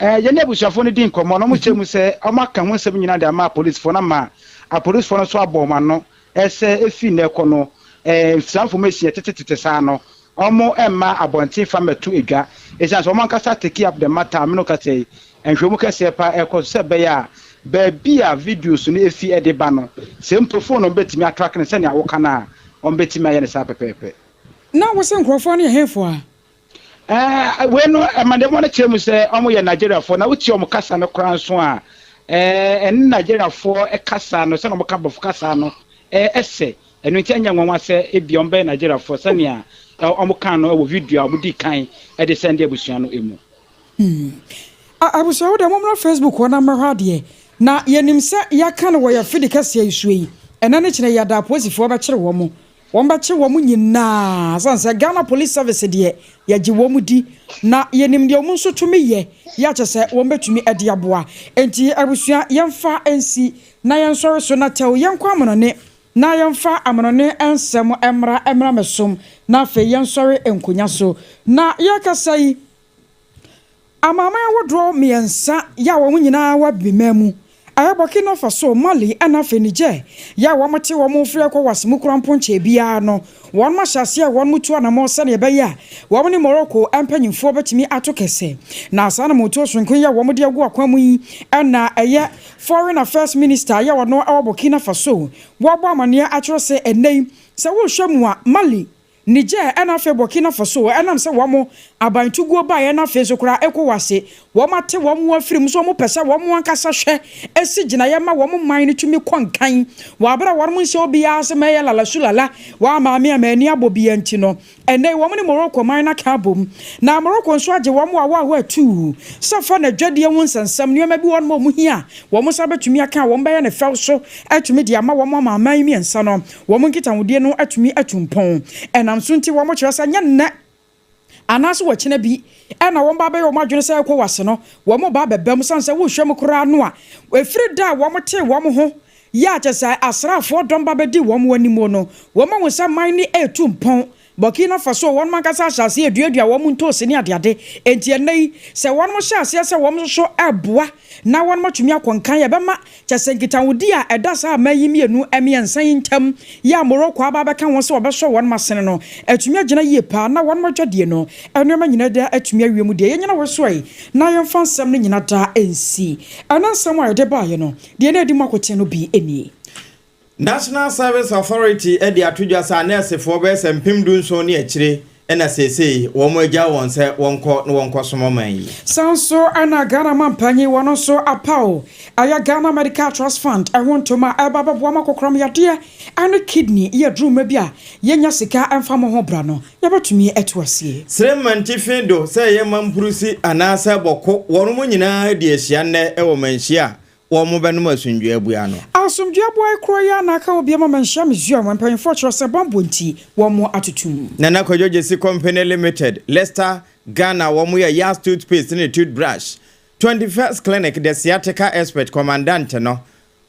ye ne busuafo ne din komo no mo chemu se o maka ho nsem nyina de ama police phone na a police phone so aboma no ese efi na ekono information tetetete sa no omo emma abontin fametu edwa esan so mankasa take up the matter me no ka say enhwemu kase pa ekose be ya ba bia videos no efi ede ba no se microphone no betimi attract ne se ne awoka na on betimi aye ne sa pepepe na wo se nkrofo ne hefo we no amademo na chemu se omo ye Nigeria fo na wuti omo kasa no kran so a en Nigeria fo kasa no se no mo ka bofu kasa no ese enu nti anya nwanwa se ebiombe Nigeria for sania omo kan no wo video abudi kan e de send abusua no emu abusua wo de mo na Facebook wona mahwade na yenim se yaka no wo ya fidikase isuyi ena ne kire ya da posifo ba kire wo mo won ba kire wo mo nyina sanse Ghana Police Service de ya gi wo mo di na yenim de wo nso tumi ye ya chese won betumi ade aboa enti abusua yemfa ensi na yensore so na tew yenkwa mono ne na yemfa amonone ensem emra mesom na fe yensore enkonya so na yakasai amama wodro miensa ya wo nyina wa bimemu Burkina Faso Mali ana Niger ya wamate wamu frɛ kwa wasemu krampo nche bia no wɔn ma hyase a wɔn mutu na mo sɛ ne bɛya wɔn ne Morocco empanyimfo betimi ato kɛse na asa na moto sonkon ya wɔn de agu akwan mu yi na ɛyɛ Foreign Affairs Minister ya wɔn ɛwɔ Burkina Faso wɔbɔ amane atwere sɛ ɛnɛi sɛ wo hwɛ mu a Mali Niger ana fe Burkina Faso ana se womo abantugo ba ye na fe so kura ekowase womo ate womo afirim so womo pese womo ankasa hwe esi gina ye ma womo man ni tumi kwankan wa abra womo nse obi ya se meye lala sulala wa maame amani abobi anti no ene womo ni Morocco man na ka bom na Morocco nso age womo awa atu safa na dwade won sansam ne ma bi womo mu hia womo sa betumi aka womo beye ne fe so atumi de ama womo maman mi ensa no womo nkita wodie no atumi atumpon sunti wo mo kyerɛ sɛ nya nna anaso wo kyena bi ɛna wo ba bɛyɛ wo madwene sɛ ɛkɔ wase no wo mo ba bɛbɛm sanse wo hwɛ mo kora no a efiri da wo mo te wo mo ho ya kyɛ sɛ asrafo dɔm ba bɛdi wo mo animo no wo mo sɛ man ni etumpɔn Burkina Faso won makasa hyase aduadua wo mu ntose ne adeade enti enei se won mo hyase se wo mo so eboa na won mo twumi akonkan ye bema kyese nkitawodi a eda sa mayi mienu emiensan ntam ya Morocco aba beka won se obeso won masene no atumi agina yie pa na won mo dwade no enoma nyina da atumi awiemu de yenyina wo so yi na yemfa nsam ne nyina da ensi anansam a yede ba ye no de na edi makote no bi eni National Service Authority edi atudwa sa nurse for be sempim dun so ne akire ena sesei wo mo agya won se wonko somo man yi sanso ana Ghana mampanyi wono so apao aya Ghana Medical Trust Fund ahontoma ebaba bo makokrom yade anu kidney ye druma bi a yenya sika emfa mo ho bra no yabatumi etuasie Sremanti findo se ye mampurusi anasa boko wono mo nyina de ahia ne ewo manhia wo mo benum asundwe abua no asumdwe abua ekroya na aka obi ma manhia museum mampanfo kyerɛ sɛ bambo nti wo mo atutum Nana Kodie si Company Limited Leicester Ghana wo mo ya Yas toothpaste ne toothbrush 21st Clinic the sciatica expert commandant no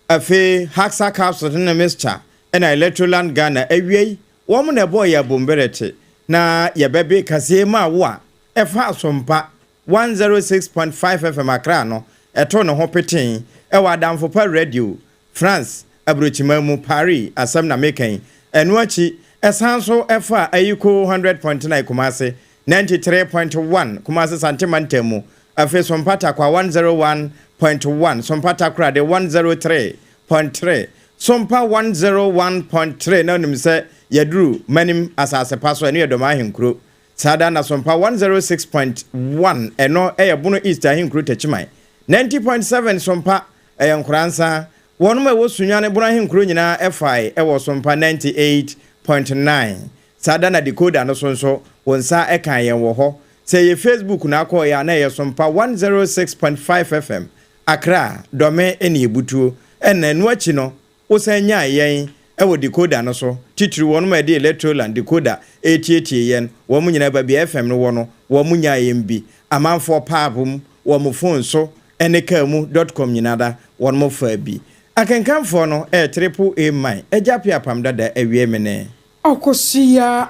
afi Haxa capsule ne mixture na Electroland Ghana awie wo mo na boy ya bomberete na ya bebe kase ma wo a efa Sompa 106.5 FM Accra no eto no ho peten ewa adamfo pa radio France abrochimamu Paris asam na mekan enu achi esanso efa ayiko 100.9 Kumase 93.1 Kumase santimantemu afi Sompata kwa 101.1 Sompata kwa de 103.3 Sompa 101.3 na nimse yadru manim asase paso enu yedoma ahinkro sada na Sompa 106.1 eno eyebono East ahinkro techimai 90.7 Sompa eyankransa wonuma wo sunwane bonahin kro nyina FI ewo Sompa 98.9 sada na decoder no sonso wonsa ekan yen wo ho se ye Facebook na akọ ya na ye Sompa 106.5 FM Accra dome eni ebutuo ena nu achi no wo sanya yen ewo decoder no so titiri wonuma de Electroland decoder etietie yen wo mu nyina ba bi FM no wo no wo mu nya yen bi amanfo paapum wo mu phone so enekamu.com nyinada won mo fa bi akenkanfo no triple A ejapi Apam Dadaa awie mene Akosua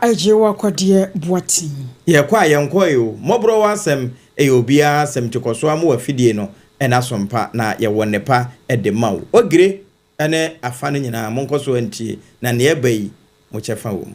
Kodie buati ye kwa yenko yo mobro wasem obia asem tikoso am wafidie no ena Sompa na ye wonepa edemawo ogire ene afa no nyina monkoso antie na ne abai mo chefa wo